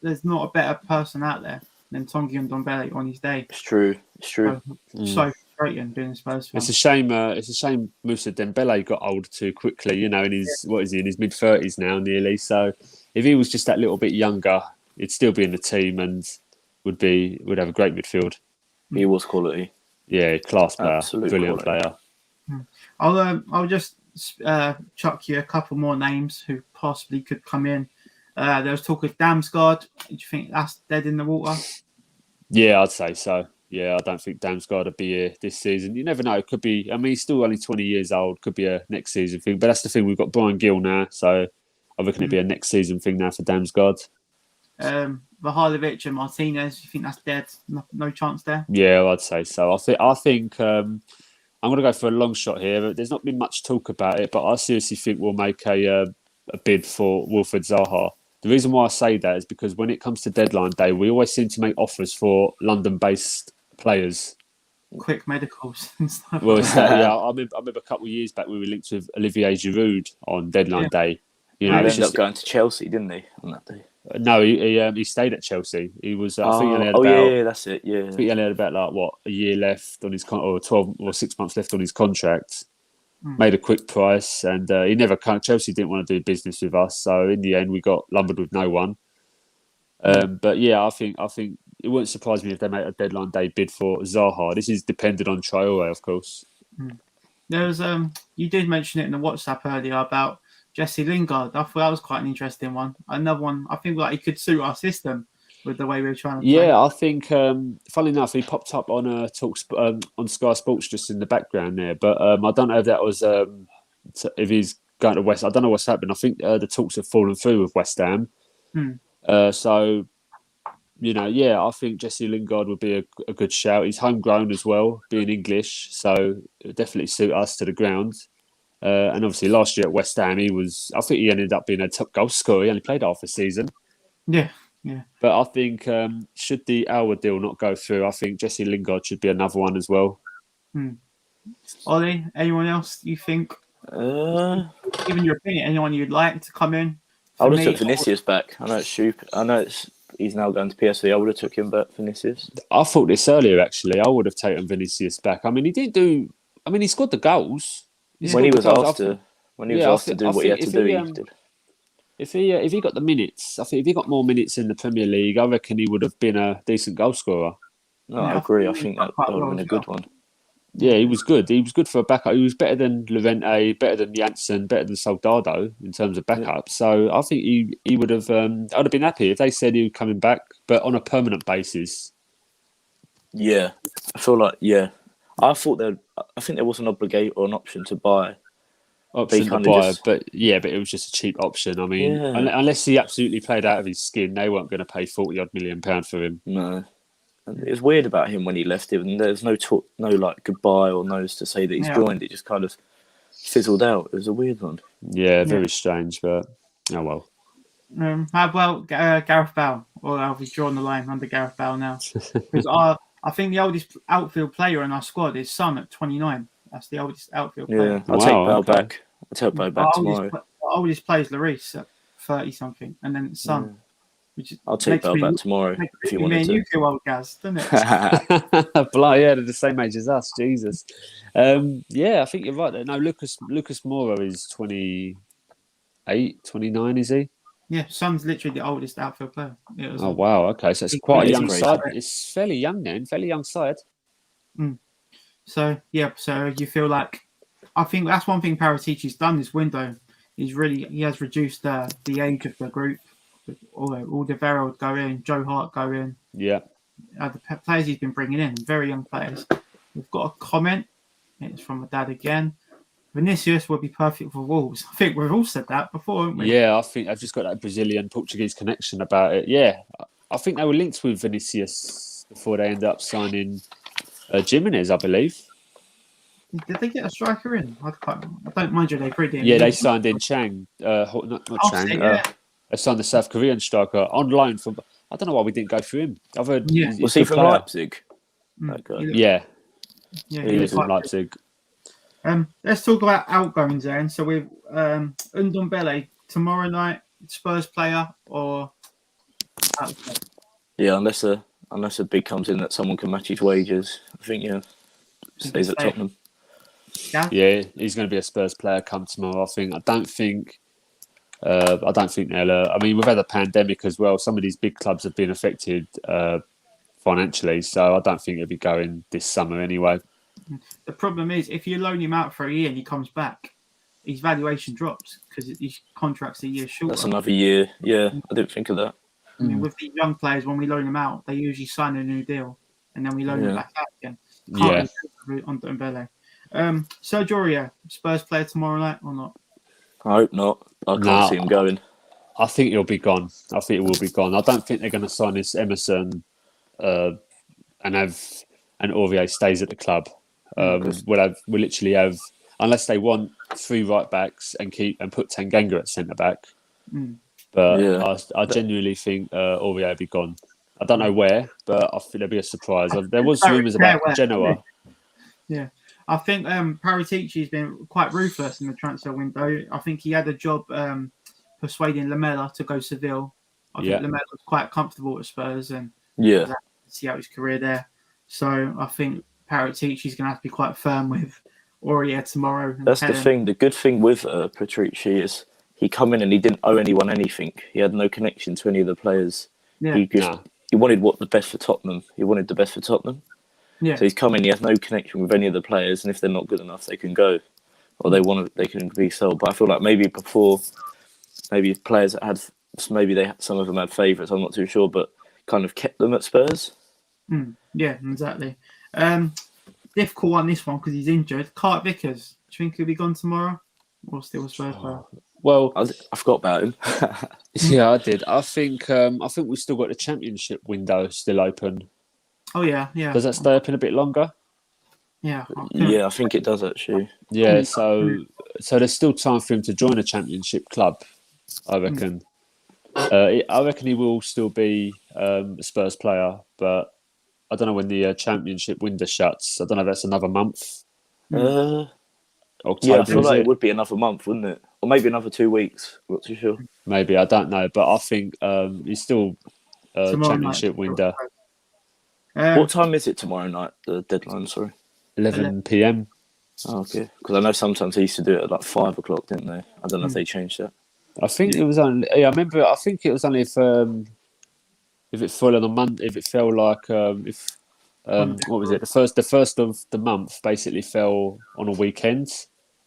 There's not a better person out there than Tanguy Ndombele on his day. It's true. So frustrating being a Spurs fan. It's a shame. Moussa Dembele got old too quickly. You know, in his mid-30s now, nearly. So if he was just that little bit younger, he'd still be in the team and would have a great midfield. He was quality. Yeah, class player, Absolute brilliant quality. player. I'll just chuck you a couple more names who possibly could come in. There was talk of Damsgaard. Do you think that's dead in the water? Yeah, I'd say so. Yeah, I don't think Damsgaard will be here this season. You never know. It could be. I mean, he's still only 20 years old. Could be a next season thing. But that's the thing. We've got Brian Gill now, so I reckon it'd be a next season thing now for Damsgaard. Vahalovic and Martinez, you think that's dead? No chance there? Yeah, I'd say so. I think I'm going to go for a long shot here. There's not been much talk about it, but I seriously think we'll make a bid for Wilfried Zaha. The reason why I say that is because when it comes to deadline day, we always seem to make offers for London-based players. Quick medicals and stuff. Well, I remember a couple of years back we were linked with Olivier Giroud on deadline day. You know, he ended up going to Chelsea, didn't he, on that day? No, he stayed at Chelsea. He was. I think he had that's it. Yeah, I think he only had about a year left on his or 12 or 6 months left on his contract. Made a quick price, and he never. Chelsea didn't want to do business with us, so in the end we got lumbered with no one. But yeah, I think it wouldn't surprise me if they make a deadline day bid for Zaha. This is dependent on Traore, of course. There was you did mention it in the WhatsApp earlier about Jesse Lingard. I thought that was quite an interesting one. Another one. I think he could suit our system with the way we're trying to play. Yeah, I think. Funnily enough, he popped up on on Sky Sports just in the background there. But I don't know if that was if he's going to West. I don't know what's happened. I think the talks have fallen through with West Ham. So, I think Jesse Lingard would be a good shout. He's homegrown as well, being English, so it would definitely suit us to the ground. And obviously, last year at West Ham, I think he ended up being a top goal scorer. He only played half a season. Yeah. But I think should the Alwa deal not go through, I think Jesse Lingard should be another one as well. Ollie, anyone else you think? Given your opinion, anyone you'd like to come in? I would have took Vinicius back. I know it's stupid. He's now going to PSV. I would have took him back, Vinicius. I thought this earlier, actually. I would have taken Vinicius back. I mean, he scored the goals. When he was asked to do what he had to do, he did. If he got the minutes, I think if he got more minutes in the Premier League, I reckon he would have been a decent goal scorer. No, I agree. I think that would have been a good one. Yeah, he was good. He was good for a backup. He was better than Llorente, better than Janssen, better than Soldado in terms of backup. Yeah. So I think he would have. I'd have been happy if they said he was coming back, but on a permanent basis. Yeah, I feel like I think there was an option to buy. But it was just a cheap option. I mean, unless he absolutely played out of his skin, they weren't going to pay £40 million for him. No. It was weird about him when he left him, and there's no talk, no goodbye or no's to say that he's joined. It just kind of fizzled out. It was a weird one. Yeah, very strange, but oh well. How about Gareth Bale? Or have we drawn the line under Gareth Bale now? Because I think the oldest outfield player in our squad is Son at 29. That's the oldest outfield player. I'll take Bale back. I'll take Bale back tomorrow. The oldest player is Lloris at 30 something, and then Son. Yeah. I'll take Bale back tomorrow if you want to. You two old guys, doesn't it? They're the same age as us. Jesus. I think you're right there. No, Lucas Moura is 28, 29, is he? Yeah, Son's literally the oldest outfield player. It was Oh wow, okay, so it's quite a It's young crazy. side. It's fairly young then, fairly young side. So you feel like I think that's one thing Paratici's done this window. He has reduced the age of the group. All the Vera would go in, Joe Hart go in. Yeah. The players he's been bringing in, very young players. We've got a comment. It's from my dad again. Vinicius will be perfect for Wolves. I think we've all said that before, haven't we? Yeah, I think I've just got that Brazilian Portuguese connection about it. Yeah, I think they were linked with Vinicius before they ended up signing Jimenez, I believe. Did they get a striker in? I don't mind you. They agreed. Yeah, they signed in Chang. Not Chang. Yeah. They signed the South Korean striker on loan from. I don't know why we didn't go through him. I've heard. Yeah. he's Was a he good from player. Leipzig? That guy. Yeah, Yeah, he lives in Leipzig. Let's talk about outgoings then. So with Ndombele tomorrow night, Spurs player or outside? Yeah, unless a big comes in that someone can match his wages, I think stays at Tottenham. Yeah, he's going to be a Spurs player come tomorrow. I think. I don't think they'll. I mean, we've had a pandemic as well. Some of these big clubs have been affected financially, so I don't think he'll be going this summer anyway. The problem is if you loan him out for a year and he comes back, his valuation drops because his contract's a year shorter. That's another year. Yeah, I didn't think of that. I mean, with these young players, when we loan them out, they usually sign a new deal and then we loan them back out again. On Ndombele. Sergio Aurier, Spurs player tomorrow night or not? I hope not. I can't see him going. I think he'll be gone. I think it will be gone. I don't think they're going to sign this Emerson and Aurier stays at the club. We'll literally have, unless they want 3 right backs and put Tanganga at centre back. But I genuinely think Aurier will be gone. I don't know where, but I think there'll be a surprise. There was rumours about Genoa. Yeah. I think Paratici's been quite ruthless in the transfer window. I think he had a job persuading Lamela to go Seville. I think Lamela was quite comfortable at Spurs and see out his career there. So I think Paratici's going to have to be quite firm with Aurier tomorrow. That's the thing. The good thing with Patrici is he come in and he didn't owe anyone anything. He had no connection to any of the players. Yeah. He wanted the best for Tottenham. He wanted the best for Tottenham. Yeah. So he's come in. He has no connection with any of the players, and if they're not good enough, they can go, or they can be sold. But I feel like maybe before, maybe players that had some of them had favourites. I'm not too sure, but kind of kept them at Spurs. Yeah, exactly. Difficult one this one because he's injured. Cart Vickers, do you think he'll be gone tomorrow, or still a Spurs player? Well, I forgot about him. Yeah, I did. I think we've still got the Championship window still open. Oh yeah. Does that stay open a bit longer? Yeah. Yeah, I think it does actually. Yeah, so there's still time for him to join a Championship club, I reckon. I reckon he will still be a Spurs player, but I don't know when the Championship window shuts. I don't know if that's another month. October, yeah, I feel like it would be another month, wouldn't it? Or maybe another 2 weeks. I'm not too sure. Maybe, I don't know, but I think he's still Championship window. What time is it tomorrow night? The deadline, sorry. 11 p.m. Oh, okay. Because I know sometimes they used to do it at like 5 o'clock, didn't they? I don't know if they changed that. I think it was only. Yeah, I remember. I think it was only if it fell on a month. If it fell like what was it? The first of the month basically fell on a weekend.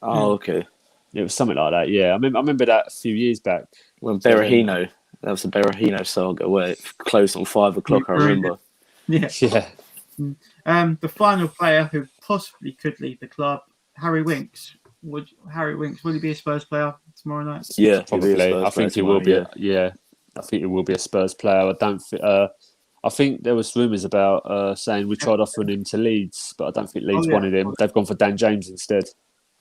Oh, okay. It was something like that. Yeah, I remember that a few years back when Berahino. That was the Berahino saga where it closed on 5 o'clock. I remember. Yeah. The final player who possibly could leave the club, Harry Winks. Will he be a Spurs player tomorrow night? Yeah, probably. I think he will be. Yeah, I think he will be a Spurs player. I think there was rumours about saying we tried offering him to Leeds, but I don't think Leeds wanted him. They've gone for Dan James instead.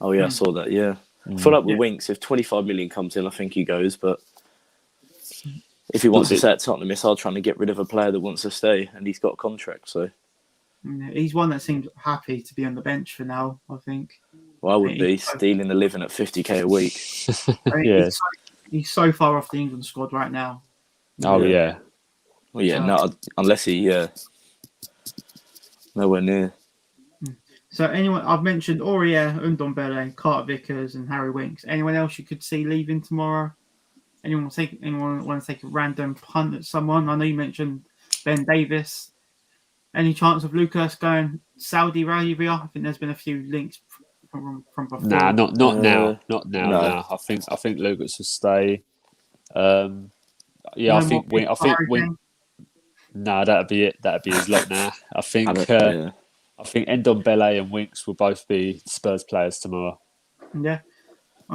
Oh yeah, I saw that. Yeah, I feel like with Winks, if 25 million comes in, I think he goes. But if he wants to stay at Tottenham, it's hard trying to get rid of a player that wants to stay, and he's got a contract. So he's one that seems happy to be on the bench for now, I think. Well, I would be stealing the living at 50k a week. He's so far off the England squad right now. Oh yeah. Well, yeah, no, unless he nowhere near. So anyone, I've mentioned Aurier, Ndombele, Carter Vickers, and Harry Winks. Anyone else you could see leaving tomorrow? Anyone want to take a random punt at someone? I know you mentioned Ben Davis. Any chance of Lucas going Saudi Arabia? I think there's been a few links from before. Nah, not now. Not now. no. No. I think Lucas will stay. No I more think Wing. No, that'd be it. That'd be his lot now. I think Ndombele and Winks will both be Spurs players tomorrow. Yeah.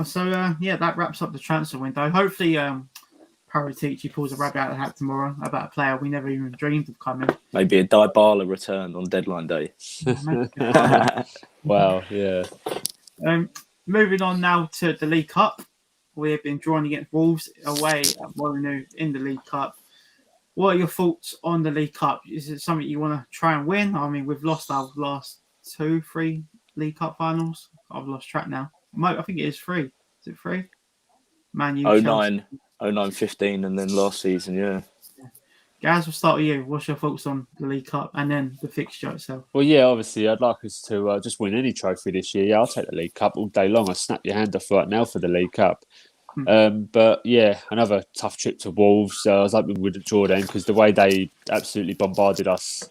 So that wraps up the transfer window. Hopefully, Paratici pulls a rabbit out of the hat tomorrow about a player we never even dreamed of coming. Maybe a Dybala return on deadline day. Wow, yeah. Moving on now to the League Cup. We've been drawn against Wolves away at Moleniux in the League Cup. What are your thoughts on the League Cup? Is it something you want to try and win? I mean, we've lost our last 2-3 League Cup finals. I've lost track now. I think it is 3. Is it 3? Man U, 09-15, and then last season, yeah. Gaz, we'll start with you. What's your thoughts on the League Cup and then the fixture itself? Well, yeah, obviously, I'd like us to just win any trophy this year. Yeah, I'll take the League Cup all day long. I'll snap your hand off right now for the League Cup. But yeah, another tough trip to Wolves. I was hoping we would draw them because the way they absolutely bombarded us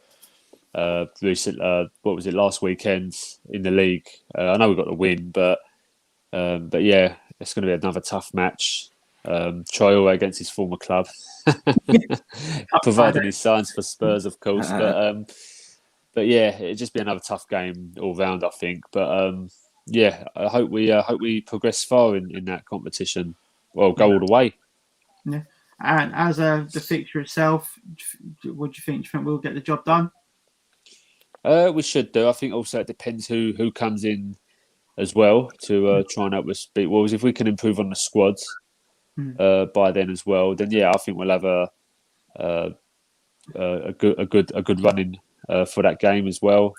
last weekend in the league. I know we got the win, but yeah, it's going to be another tough match. Traore against his former club, providing he signs for Spurs, of course. But yeah, it'd just be another tough game all round, I think. But yeah, I hope we progress far in that competition. Well, go all the way. Yeah, and as the fixture itself, what do you think? Do you think we'll get the job done? We should do. I think also it depends who comes in as well to try and help us beat Wolves. If we can improve on the squads by then as well, then yeah, I think we'll have a good running for that game as well.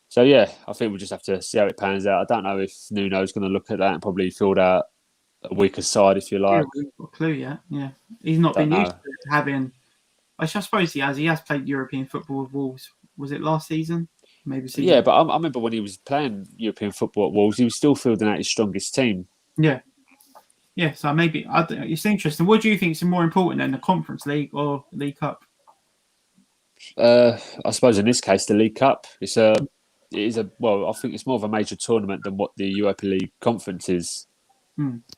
So yeah, I think we'll just have to see how it pans out. I don't know if Nuno's going to look at that and probably field out a weaker side, if you like. Yeah, we've got a clue yet. Yeah, he's not been used to having. I suppose he has. He has played European football with Wolves. Was it last season? Maybe season. Yeah, but I remember when he was playing European football at Wolves, he was still fielding out his strongest team. Yeah. Yeah, so maybe it's interesting. What do you think is more important then, the Conference League or the League Cup? I suppose in this case, the League Cup. I think it's more of a major tournament than what the Europa League Conference is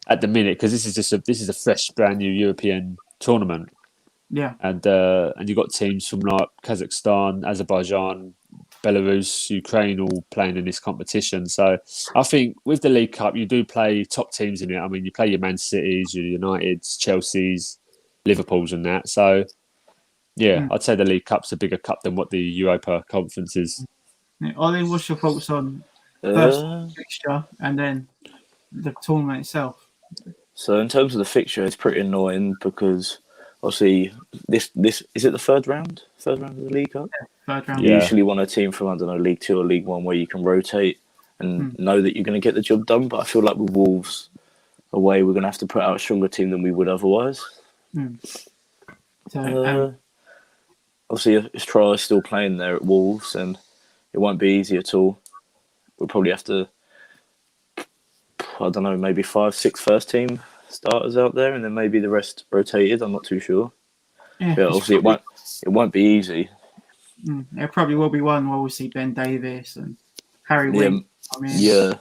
at the minute, because this is a fresh, brand new European tournament. Yeah, and you've got teams from like Kazakhstan, Azerbaijan, Belarus, Ukraine all playing in this competition. So I think with the League Cup, you do play top teams in it. I mean, you play your Man Cities, your Uniteds, Chelseas, Liverpools and that. So yeah, I'd say the League Cup's a bigger cup than what the Europa Conference is. Yeah. Ollie, what's your thoughts on first fixture and then the tournament itself? So in terms of the fixture, it's pretty annoying because obviously this is it the third round of the League Cup? Yeah, third round. You usually want a team from, I don't know, League 2 or League 1 where you can rotate and know that you're going to get the job done. But I feel like with Wolves away, we're going to have to put out a stronger team than we would otherwise. So, obviously, if Traore is still playing there at Wolves, and it won't be easy at all. We'll probably have to, I don't know, maybe 5-6 first team starters out there, and then maybe the rest rotated. I'm not too sure. Yeah, but obviously, it won't be easy. It probably will be one where we'll see Ben Davis and Harry Wing. I mean,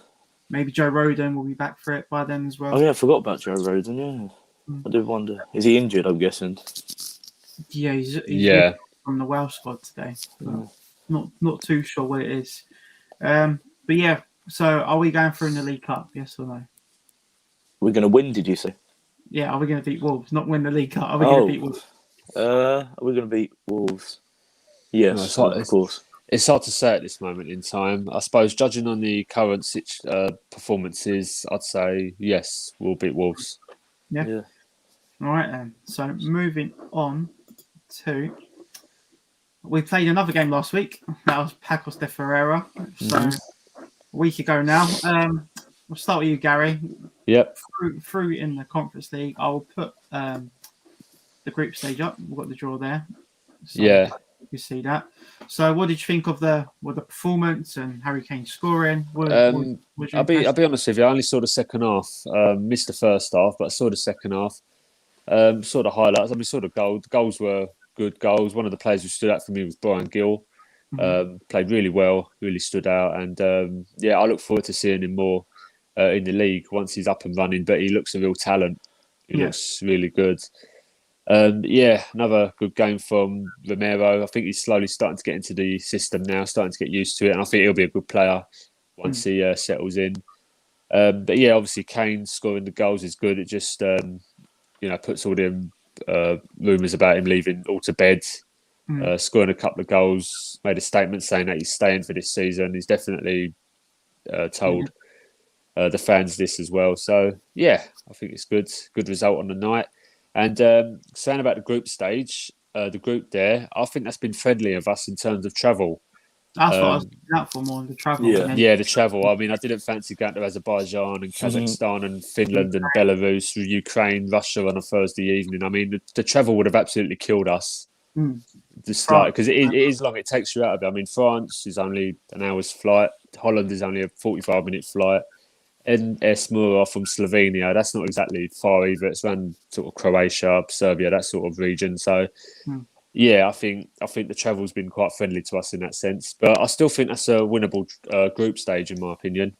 maybe Joe Rodon will be back for it by then as well. Oh yeah, I forgot about Joe Rodon. Yeah, I did wonder. Is he injured? I'm guessing. Yeah, he's from the Welsh squad today. Not too sure what it is. But yeah, so are we going through in the League Cup? Yes or no? We're going to win, did you say? Yeah, are we going to beat Wolves? Not win the League Cup. Are we going to beat Wolves? Are we going to beat Wolves? Yes, of course. It's hard to say at this moment in time. I suppose, judging on the current performances, I'd say yes, we'll beat Wolves. Yeah. All right then. So moving on to, we played another game last week. That was Pacos de Ferreira. So a week ago now. We'll start with you, Gary. Yep. Through in the Conference League, I will put the group stage up. We've got the draw there. So you see that. So, what did you think of the performance and Harry Kane scoring? I'll be honest with you. I only saw the second half. Missed the first half, but I saw the second half. Sort of highlights. I mean, sort of goals. The goals were good goals. One of the players who stood out for me was Brian Gill. Played really well, really stood out. And I look forward to seeing him more in the league once he's up and running. But he looks a real talent. He looks really good. Another good game from Romero. I think he's slowly starting to get into the system now, starting to get used to it. And I think he'll be a good player once he settles in. Obviously Kane scoring the goals is good. It just, puts all them rumours about him leaving all to bed. Scoring a couple of goals, made a statement saying that he's staying for this season. He's definitely told the fans this as well. So, I think it's good. Good result on the night. And saying about the group stage, the group there, I think that's been friendly of us in terms of travel. That's what I was looking out for more, the travel. The travel. I mean, I didn't fancy going to Azerbaijan and Kazakhstan and Finland and Belarus, Ukraine, Russia on a Thursday evening. I mean, the travel would have absolutely killed us. Because it is long. It takes you out of it. I mean, France is only an hour's flight. Holland is only a 45-minute flight. And Esmura from Slovenia, that's not exactly far either. It's around sort of Croatia, Serbia, that sort of region. So, I think the travel's been quite friendly to us in that sense. But I still think that's a winnable group stage, in my opinion.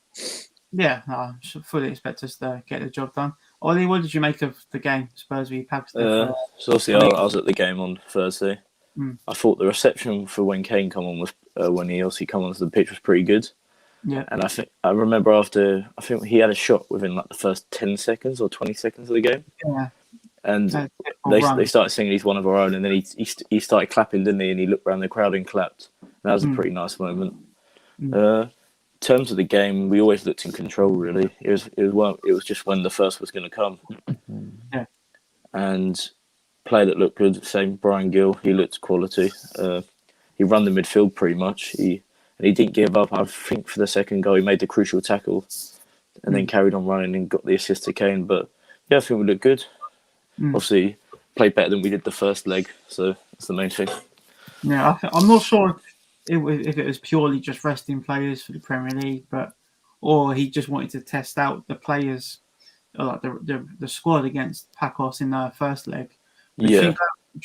Yeah, I should fully expect us to get the job done. Ollie, what did you make of the game, Spurs v Pakistan? So obviously, I was at the game on Thursday. I thought the reception for when Kane come on was when he obviously come onto the pitch was pretty good. Yeah, and I remember after he had a shot within like the first 10 seconds or 20 seconds of the game. Yeah, and they started singing "He's one of our own," and then he started clapping, didn't he? And he looked around the crowd and clapped. And that was a pretty nice moment. In terms of the game, we always looked in control. Really, it was just when the first was going to come. Yeah, and player that looked good. Same Brian Gill, he looked quality. He ran the midfield pretty much. He didn't give up. I think for the second goal, he made the crucial tackle and then carried on running and got the assist to Kane. But I think we looked good. Obviously, played better than we did the first leg, so that's the main thing. Yeah, I'm not sure if it was purely just resting players for the Premier League, or he just wanted to test out the players, like the squad against Pacos in the first leg. Do you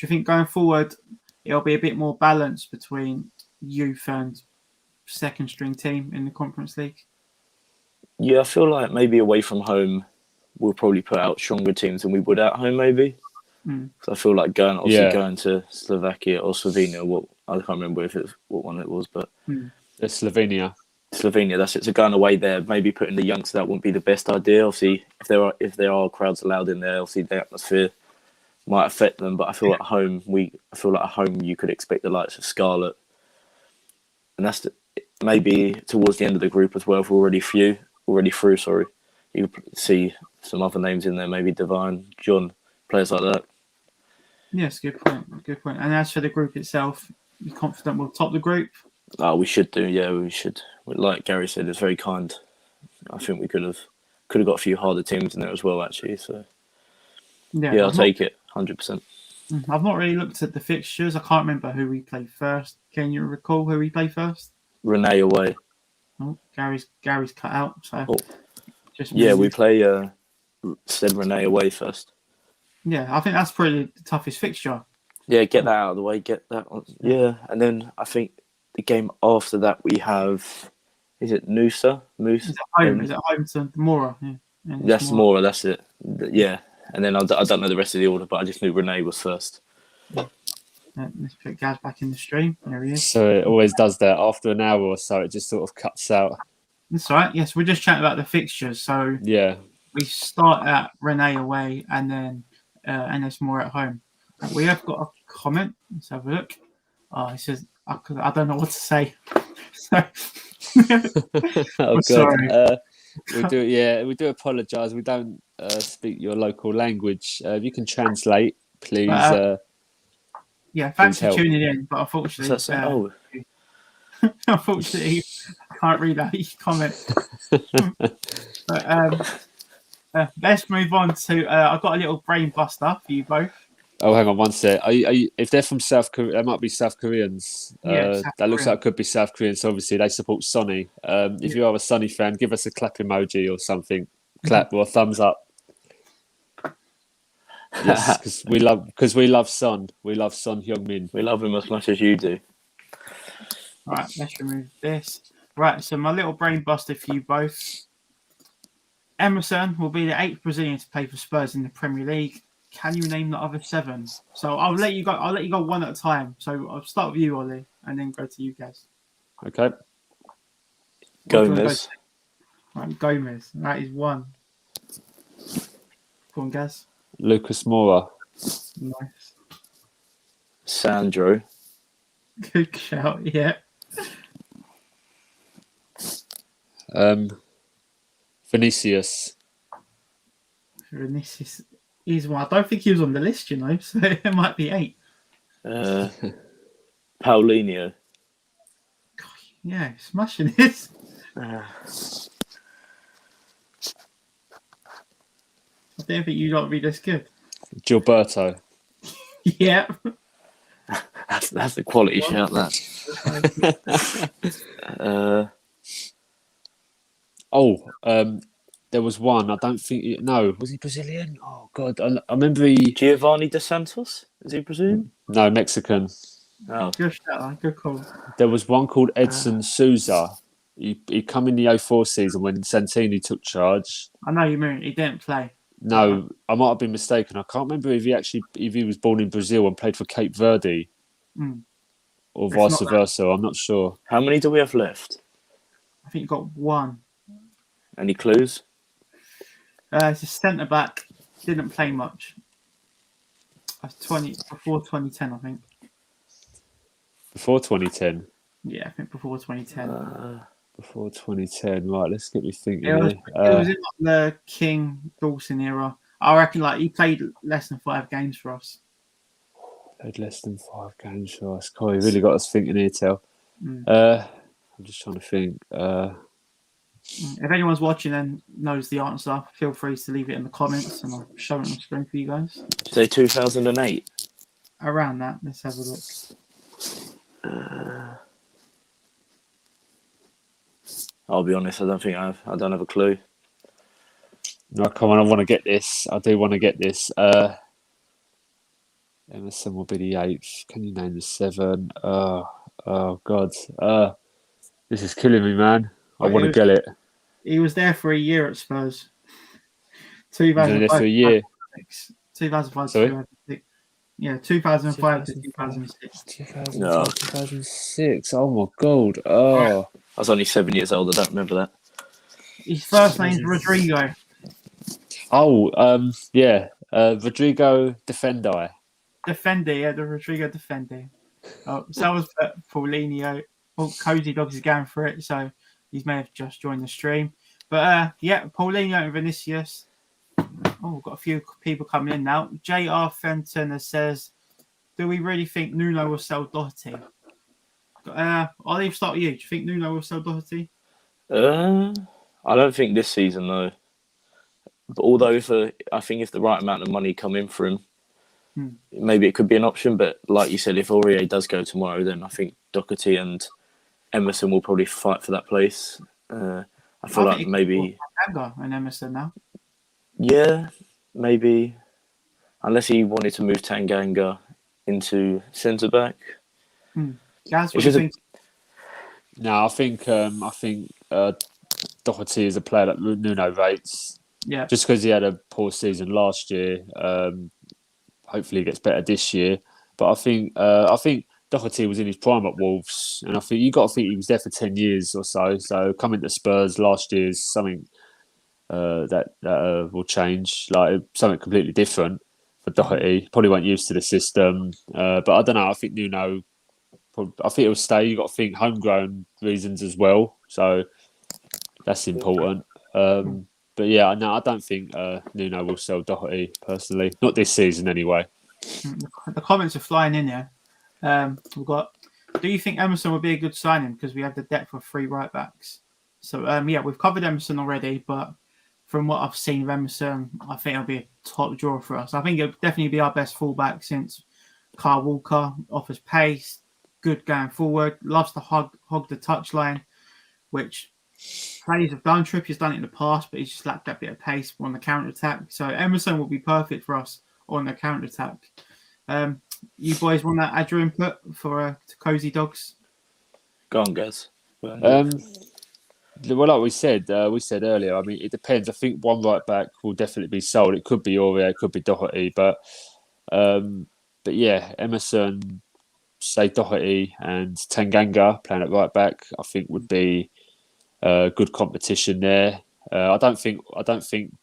think going forward it'll be a bit more balanced between youth and second string team in the Conference League? Yeah, I feel like maybe away from home we'll probably put out stronger teams than we would at home, maybe. So I feel like going to Slovakia or Slovenia. I can't remember what one it was, but it's Slovenia. Slovenia, that's it. So going away there, maybe putting the youngsters out wouldn't be the best idea. Obviously, if there are crowds allowed in there, obviously the atmosphere might affect them. But I feel like at home you could expect the likes of Scarlett, and that's maybe towards the end of the group as well. If we're already through. You could see some other names in there, maybe Divine, John, players like that. Yes, good point. Good point. And as for the group itself, you're confident we'll top the group? Oh, we should do. Yeah, we should. Like Gary said, it's very kind. I think we could have got a few harder teams in there as well, actually. So yeah, I'll take it 100%. I've not really looked at the fixtures. I can't remember who we played first. Can you recall who we played first? Renee away. Oh, Gary's cut out. So we play said Renee away first. Yeah, I think that's probably the toughest fixture. Yeah, get that out of the way. Get that one. Yeah, and then I think the game after that we have. Is it Noosa? Moose? Is it home to Mora? Yeah. That's Mora. That's it. Yeah, and then I don't know the rest of the order, but I just knew Renee was first. Let's put Gaz back in the stream. There he is. So it always does that. After an hour or so, it just sort of cuts out. That's all right. Yes, we're just chatting about the fixtures. So we start at Renee away and then NS Moore at home. We have got a comment. Let's have a look. He says, I don't know what to say. Oh, sorry. We do apologise. We don't speak your local language. If you can translate, please. Thanks for tuning in. But unfortunately, unfortunately, I can't read out each comment. But let's move on to. I've got a little brain buster for you both. Oh, hang on one sec. Are you, if they're from South Korea, they might be South Koreans. That looks like it could be South Koreans. So obviously, they support Sonny. If you are a Sonny fan, give us a clap emoji or something. Clap or thumbs up. Yes, because we love Son. We love Son Heung Min. We love him as much as you do. Right, let's remove this. Right, so my little brain buster for you both. Emerson will be the 8th Brazilian to play for Spurs in the Premier League. Can you name the other 7? So I'll let you go one at a time. So I'll start with you, Ollie, and then go to you guys. Okay. Gomez. Right, Gomez. That is 1. Go on, Gaz. Lucas Moura. Nice. Sandro. Good shout, yeah. Vinicius. Vinicius is 1. I don't think he was on the list, you know, so it might be 8. Paulinho. Yeah, smashing this. I don't think you lot be this good. Gilberto. Yeah. That's a quality shout, that. There was one. I don't think. No, was he Brazilian? Oh God, I remember he. Giovanni Dos Santos? Is he Brazilian? No, Mexican. Oh. Good shout, good call. There was one called Edson Souza. He come in the 04 season when Santini took charge. I know you mean he didn't play. No, I might have been mistaken. I can't remember if he was born in Brazil and played for Cape Verde, or vice versa. I'm not sure. How many do we have left? I think you got 1. Any clues? It's a centre back. Didn't play much. That's before 2010, I think. Before 2010. Yeah, I think before 2010. Before 2010, right? Let's get me thinking. It was in the King Dawson era. I reckon he played less than 5 games for us. Played less than 5 games for us. God, you really got us thinking here, Tel. I'm just trying to think. If anyone's watching and knows the answer, feel free to leave it in the comments and I'll show it on the screen for you guys. Say 2008. Around that, let's have a look. I'll be honest, I don't have a clue. No, come on, I want to get this. I do want to get this. Emerson will be the 8th. Can you name the 7? Oh God. This is killing me, man. I want to get it. He was there for a year at Spurs. He was there for a year. 2005 Sorry? 2006. Yeah, 2005 to 2006. 2006. Oh my God. Oh. I was only 7 years old. I don't remember that. His first name's Rodrigo. Oh, yeah. Rodrigo Defendi. Defendi, yeah, the Rodrigo Defendi. So that was Paulinho. Well, Cozy Dogs is going for it, so he may have just joined the stream. But yeah, Paulinho and Vinicius. Oh, we've got a few people coming in now. J.R. Fenton says, do we really think Nuno will sell Doherty? I'll even start with you. Do you think Nuno will sell Doherty? I don't think this season, though. But although I think if the right amount of money come in for him, maybe it could be an option. But like you said, if Aurier does go tomorrow, then I think Doherty and Emerson will probably fight for that place. I feel like maybe Tanga and Emerson now. Yeah, maybe. Unless he wanted to move Tanganga into centre back. Gaz, what do you think? No, I think Doherty is a player that Nuno rates. Yeah. Just because he had a poor season last year. Hopefully he gets better this year. But I think Doherty was in his prime at Wolves, and I think you got to think he was there for 10 years or so. So coming to Spurs last year is something that will change, like something completely different for Doherty. Probably weren't used to the system, but I don't know. I think Nuno. I think he'll stay. You got to think homegrown reasons as well, so that's important. But yeah, no, I don't think Nuno will sell Doherty personally. Not this season, anyway. The comments are flying in here. We've got. Do you think Emerson would be a good signing because we have the depth of 3 right backs? So yeah, we've covered Emerson already, but from what I've seen of Emerson, I think it'll be a top draw for us. I think it'll definitely be our best fullback since Kyle Walker. Offers pace, good going forward, loves to hog the touchline, which players have done. Trippier's done it in the past, but he's just lacked that bit of pace on the counter attack. So Emerson will be perfect for us on the counter attack. You boys want to add your input for Cozy Dogs? Go on, guys. Well, like we said earlier, I mean, it depends. I think one right back will definitely be sold. It could be Aurier, it could be Doherty, but yeah, Emerson, say Doherty and Tanganga playing at right back, I think would be good competition there. I don't think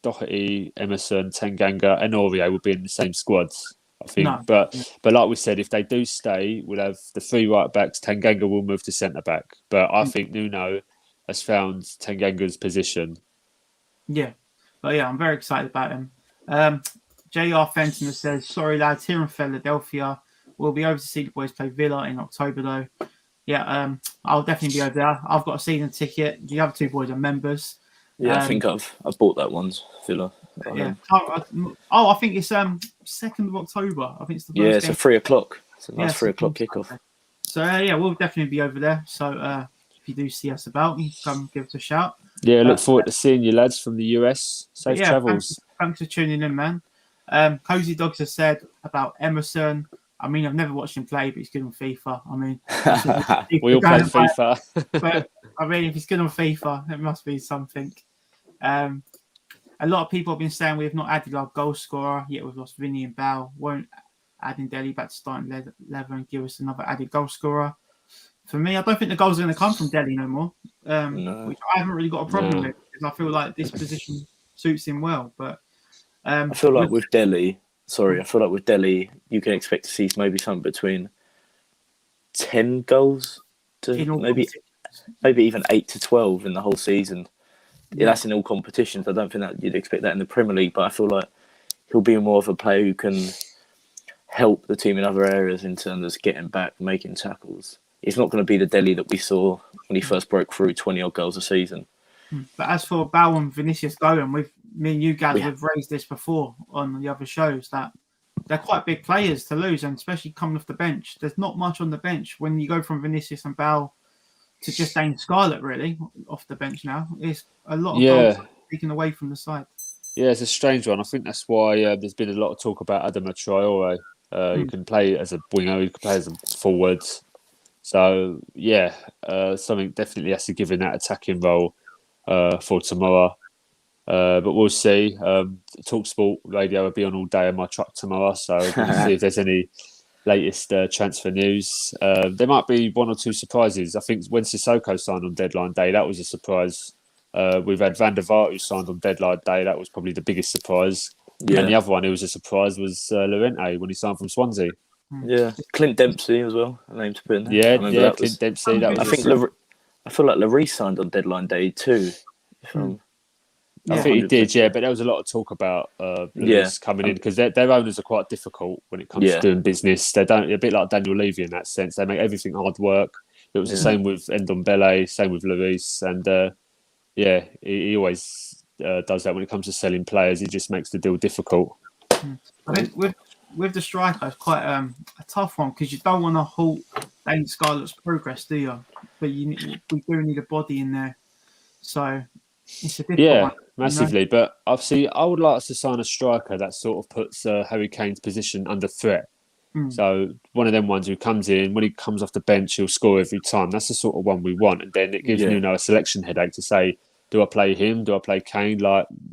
Doherty, Emerson, Tanganga, and Aurier would be in the same squads. I think, No. but like we said, if they do stay, we'll have the three right backs. Tanganga will move to centre back, but I think Nuno has found Tanganga's position. Yeah, but yeah, I'm very excited about him. JR Fenton says, "Sorry lads, here in Philadelphia, we'll be over to see the boys play Villa in October though." Yeah, I'll definitely be over there. I've got a season ticket. The other two boys are members. Yeah, I think I've bought that once, Villa. Yeah. I think it's 2nd of October. I think it's the first it's game. a 3 o'clock. It's a nice 3 o'clock kickoff. So yeah, we'll definitely be over there. So if you do see us about, you can come give us a shout. Yeah, look forward to seeing you lads from the US. Safe travels. Thanks for tuning in, man. Cozy Dogs has said about Emerson. I mean, I've never watched him play, but he's good on FIFA. I mean, we all play FIFA. But I mean, if he's good on FIFA, it must be something. A lot of people have been saying we have not added our goal scorer, yet we've lost Vinny and Bale. Won't adding Delhi back to starting level and give us another added goal scorer. For me, I don't think the goals are going to come from Delhi no more, which I haven't really got a problem with because I feel like this position suits him well. But I feel like with Delhi, you can expect to see maybe something between 10 goals to maybe even 8 to 12 in the whole season. Yeah, that's in all competitions. I don't think that you'd expect that in the Premier League, but I feel like he'll be more of a player who can help the team in other areas in terms of getting back, making tackles. It's not going to be the Delhi that we saw when he first broke through 20-odd goals a season. But as for Bale and Vinicius going, me and you guys have raised this before on the other shows that they're quite big players to lose, and especially coming off the bench. There's not much on the bench when you go from Vinicius and Bale to just Dane Scarlett, really, off the bench now. It's a lot of goals taken away from the side. Yeah, it's a strange one. I think that's why there's been a lot of talk about Adama Traore. You can play as a winger, you can play as a forward. So, yeah, something definitely has to give in that attacking role for tomorrow. But we'll see. TalkSport radio will be on all day in my truck tomorrow, so we'll see if there's any latest transfer news. There might be one or two surprises. I think when Sissoko signed on deadline day, that was a surprise. We've had Van der Vaart who signed on deadline day. That was probably the biggest surprise. Yeah. And the other one who was a surprise was Llorente when he signed from Swansea. Yeah, Clint Dempsey as well. A name to put in there. Yeah, Clint Dempsey. I feel like Lloris signed on deadline day too. I think he did, but there was a lot of talk about Lloris coming in because their owners are quite difficult when it comes to doing business. They're a bit like Daniel Levy in that sense. They make everything hard work. It was the same with Ndombele, same with Lloris, and he always does that when it comes to selling players. He just makes the deal difficult. I think with the striker, it's quite a tough one because you don't want to halt Dane Scarlett's progress, do you? But we do need a body in there, so it's a difficult one. Massively. You know? But obviously, I would like us to sign a striker that sort of puts Harry Kane's position under threat. So one of them ones who comes in, when he comes off the bench, he'll score every time. That's the sort of one we want. And then it gives Nuno a selection headache to say, do I play him? Do I play Kane?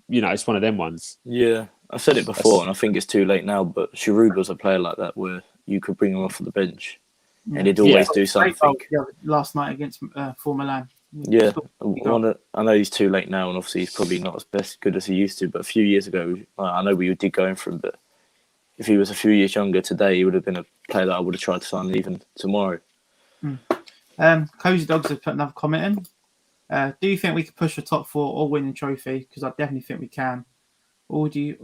It's one of them ones. Yeah, I've said it before, and I think it's too late now, but Giroud was a player like that where you could bring him off the bench and he'd always do something. Last night against Milan. Yeah, I know he's too late now, and obviously he's probably not as good as he used to, but a few years ago, I know we did go in for him, but if he was a few years younger today, he would have been a player that I would have tried to sign even tomorrow. Cozy Dogs have put another comment in. Do you think we could push the top four or win the trophy? Because I definitely think we can. Or do you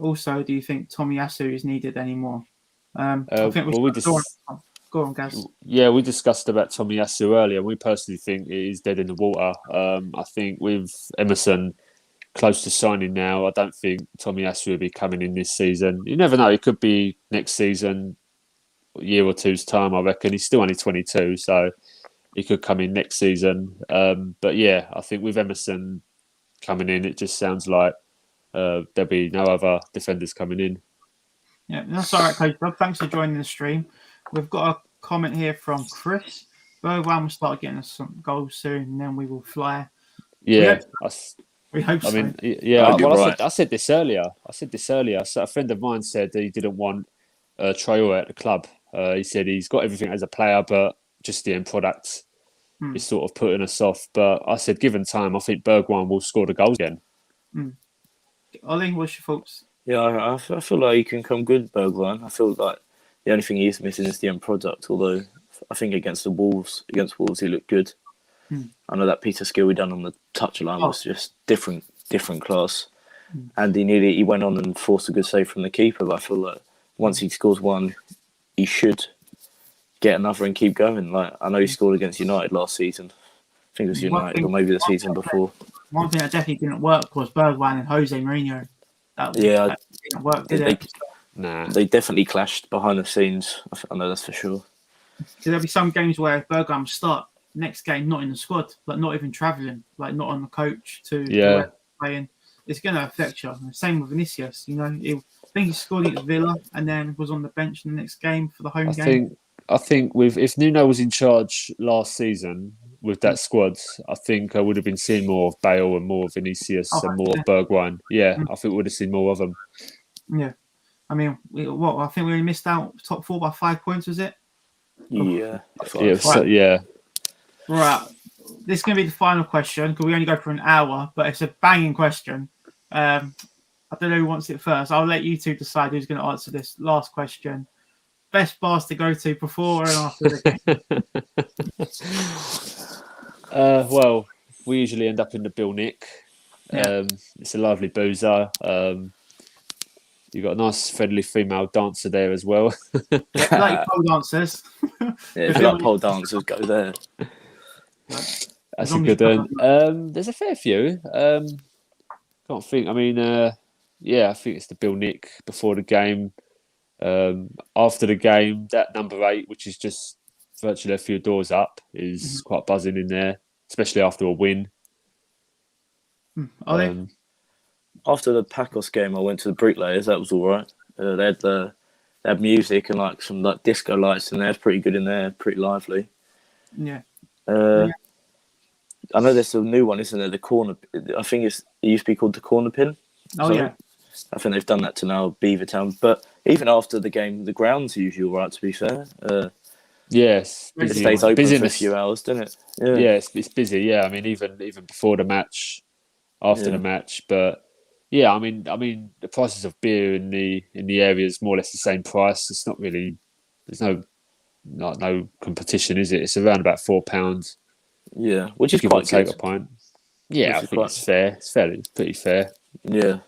think Tomiyasu is needed anymore? I think go on, Gaz. Yeah, we discussed about Tomiyasu earlier. We personally think it is dead in the water. I think with Emerson close to signing now, I don't think Tomiyasu will be coming in this season. You never know. It could be next season, a year or two's time, I reckon. He's still only 22, so he could come in next season. But yeah, I think with Emerson coming in, it just sounds like there'll be no other defenders coming in. Yeah, that's all right, Coach Doug. Thanks for joining the stream. We've got a comment here from Chris. Bergwijn will start getting us some goals soon, and then we will fly. Yeah, We hope I so. mean, yeah. You're Well, right. I said this earlier. So a friend of mine said that he didn't want Traore at the club. He said he's got everything as a player, but just the end product is sort of putting us off. But I said, given time, I think Bergwijn will score the goals again. Ollie, what's your thoughts? Yeah, I feel like he can come good, Bergwijn. I feel like the only thing he's missing is the end product. Although I think against Wolves, he looked good. I know that piece of skill he done on the touchline was just different class. And he went on and forced a good save from the keeper. But I feel like once he scores one, he should get another and keep going. Like I know he scored against United last season. I think it was United or maybe the season before. One thing that definitely didn't work was Bergwijn and Jose Mourinho. That didn't work, did it? Nah. They definitely clashed behind the scenes. I know that's for sure. So there'll be some games where Bergwijn will start next game not in the squad, like not even travelling, like not on the coach to where playing. It's going to affect you. Same with Vinicius. You know, I think he scored against Villa and then was on the bench in the next game for the home game. I think if Nuno was in charge last season with that squad, I think I would have been seeing more of Bale and more of Vinicius and more of Bergwijn. Yeah, I think we would have seen more of them. Yeah. I mean, I think we only missed out top 4 by 5 points, was it? Yeah. Right. This is going to be the final question because we only go for an hour, but it's a banging question. I don't know who wants it first. I'll let you two decide who's going to answer this last question. Best bars to go to before and after the game? Well, we usually end up in the Bill Nick. Yeah. It's a lovely boozer. You've got a nice, friendly female dancer there as well. Like pole dancers. If you like pole dancers, go there. That's a good one. There's a fair few. Can't think. I mean, I think it's the Bill Nick before the game. After the game, that number 8, which is just virtually a few doors up, is quite buzzing in there, especially after a win. After the Pacos game, I went to the Bricklayers. That was all right. They had music and like some like disco lights in there. It's pretty good in there, pretty lively. Yeah. I know there's a new one, isn't there? The corner. I think it used to be called the corner pin. Oh yeah. I think they've done that to now Beavertown. But even after the game, the ground's usually all right. To be fair. Yes. It stays open for a few hours, doesn't it? Yeah, it's busy. Yeah, I mean even before the match, after the match, but. Yeah, I mean, the prices of beer in the area is more or less the same price. It's not really, there's no competition, is it? It's around about £4. Yeah, which is quite take good. a pint. Yeah, I think it's fair. It's pretty fair. Yeah.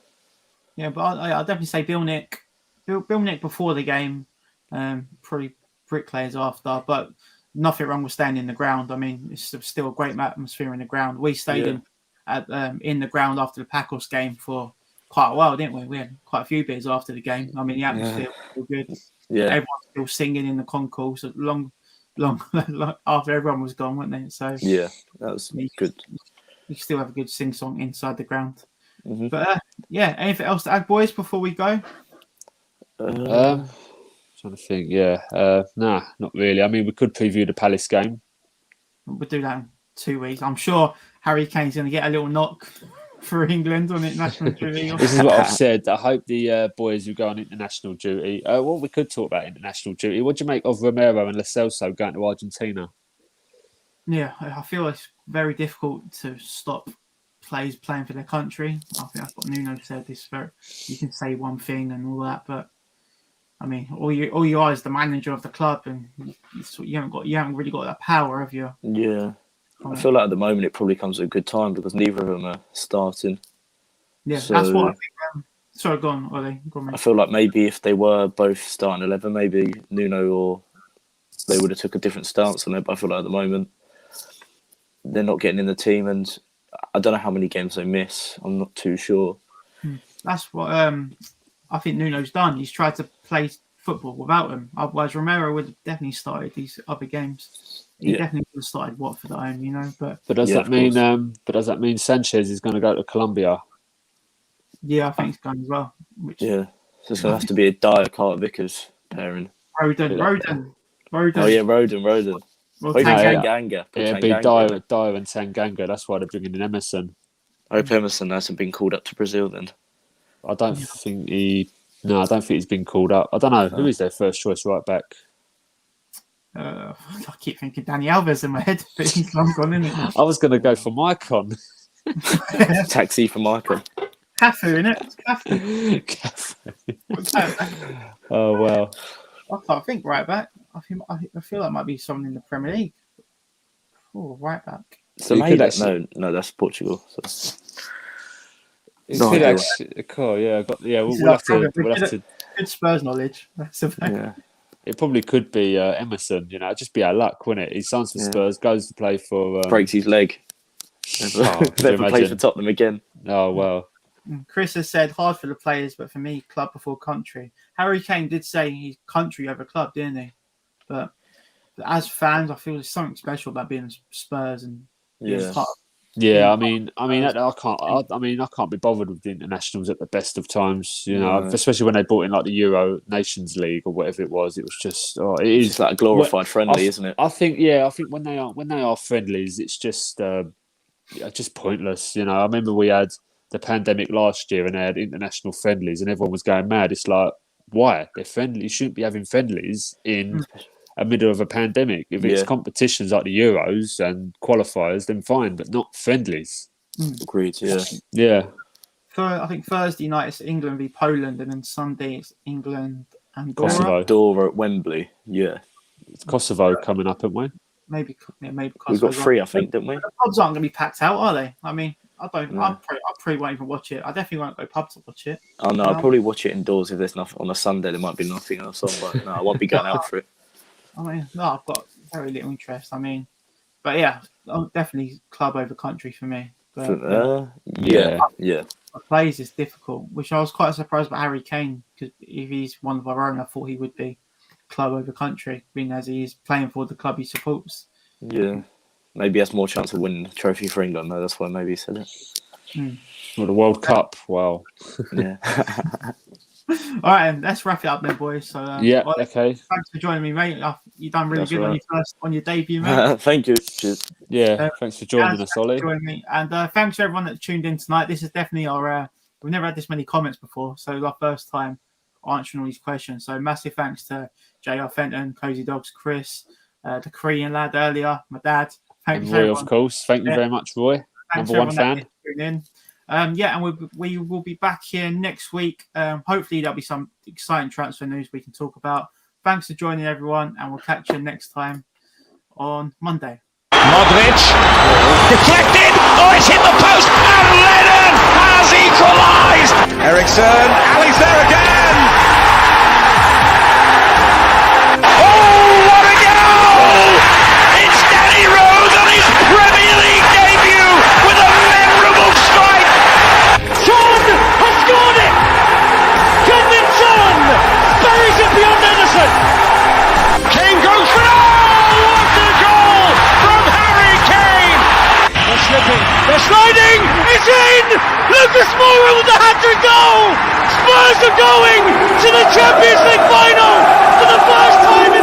Yeah, but I'll definitely say Bill Nick before the game, probably Bricklayers after, but nothing wrong with staying in the ground. I mean, it's still a great atmosphere in the ground. We stayed in the ground after the Pacos game for quite a while, didn't we? We had quite a few beers after the game. I mean, the atmosphere was still good. Yeah. Everyone's still singing in the concourse long after everyone was gone, weren't they? So yeah, that was good. You still have a good sing song inside the ground. But anything else to add, boys, before we go? Trying to think. Nah, not really. I mean, we could preview the Palace game. We'll do that in 2 weeks. I'm sure Harry Kane's going to get a little knock for England on international duty. This is what I've said. I hope the boys who go on international duty. We could talk about international duty. What do you make of Romero and Lo Celso going to Argentina? Yeah, I feel it's very difficult to stop players playing for their country. I think that's what Nuno said. You can say one thing and all that, but I mean, all you are is the manager of the club, and you haven't really got that power, have you? Yeah. I feel like at the moment it probably comes at a good time because neither of them are starting. Yeah, so, that's what I think. Sorry, go on, Ollie. Go on, I feel like maybe if they were both starting 11, maybe Nuno or they would have took a different stance on it. But I feel like at the moment they're not getting in the team, and I don't know how many games they miss. I'm not too sure. That's what I think Nuno's done. He's tried to play football without him. Otherwise, Romero would have definitely started these other games. He definitely would have started Watford at home, you know. But does that mean? But does that mean Sanchez is going to go to Colombia? Yeah, I think he's going as well. So it's going to have to be a Dyer Carter Vickers pairing. Roden. Oh yeah, Roden. Well, Or even Tanganga. Tanganga. Put It'd be Tanganga. Dyer and Tanganga. That's why they're bringing in Emerson. I hope Emerson hasn't been called up to Brazil then. I don't think he's been called up. I don't know. Who is their first choice right back? I keep thinking Danny Alves in my head, but he's long gone, isn't he? I was going to go for Maicon. Taxi for Michael. Cafu, innit? Cafu. Oh, wow. I can't think right back. I feel like it might be someone in the Premier League. Oh, right back. So You maybe could actually- no, that's Portugal. So. It No could idea. actually, cool, yeah, we'll This is have our to. Good Spurs knowledge. That's the fact. Yeah. It probably could be Emerson. You know, it'd just be our luck, wouldn't it? He signs for Spurs, goes to play for. Breaks his leg. Could you Never plays for imagine? Tottenham again. Oh well. Chris has said hard for the players, but for me, club before country. Harry Kane did say he's country over club, didn't he? But as fans, I feel there's something special about being Spurs and being Yeah. part Yeah, I mean, I can't be bothered with the internationals at the best of times. You know, No. especially when they brought in like the Euro Nations League or whatever it was. It was just, it It's is just like a glorified friendly, isn't it? I think when they are friendlies, it's just pointless. You know, I remember we had the pandemic last year and they had international friendlies and everyone was going mad. It's like, why? They're friendly. You shouldn't be having friendlies in a middle of a pandemic. If it's competitions like the Euros and qualifiers, then fine, but not friendlies. Agreed, yeah. Yeah. I think Thursday night it's England v Poland, and then Sunday it's England and Kosovo. Dora at Wembley, yeah. It's Kosovo coming up, haven't we? Maybe We've Kosovo. got 3, I think, didn't we? The pubs aren't going to be packed out, are they? I mean, I probably won't even watch it. I definitely won't go pub to watch it. Oh no, I'll probably watch it indoors if there's nothing on a Sunday. There might be nothing else on, but no, I won't be going out for it. I mean, no, I've got very little interest. I mean, but yeah, definitely club over country for me. But Yeah. the plays is difficult, which I was quite surprised about Harry Kane, because if he's one of our own, I thought he would be club over country, being as he is playing for the club he supports. Yeah. Maybe he has more chance of winning the trophy for England, though. That's why maybe he said it. Well, the World Cup. Wow. Yeah. All right, and let's wrap it up then, boys. So Ollie, okay. thanks for joining me, mate. You've done really That's good right. on your debut, mate. Thank you. Cheers. Yeah, thanks for joining us, Ollie. Joining me. And thanks to everyone that tuned in tonight. This is definitely our we've never had this many comments before, so it's our first time answering all these questions. So massive thanks to JR Fenton, Cozy Dogs, Chris, the Korean lad earlier, my dad. And Roy, of course. Thank you very much, Roy. Thanks Number one fan. in. And we will be back here next week. Hopefully there'll be some exciting transfer news we can talk about. Thanks for joining, everyone, and we'll catch you next time on Monday. Modric, deflected, it's hit the post, and Lennon has equalised. Ericsson, Ali's there again. Oh, what a goal! It's Danny Rose on his Premier League debut with a memorable strike. Son has scored it. Heung Min Son buries it beyond Anderson. Kane goes for it. Oh, what a goal from Harry Kane. They're slipping. They're sliding. It's in. Lucas Moura with the hat-trick goal. Spurs are going to the Champions League final for the first time in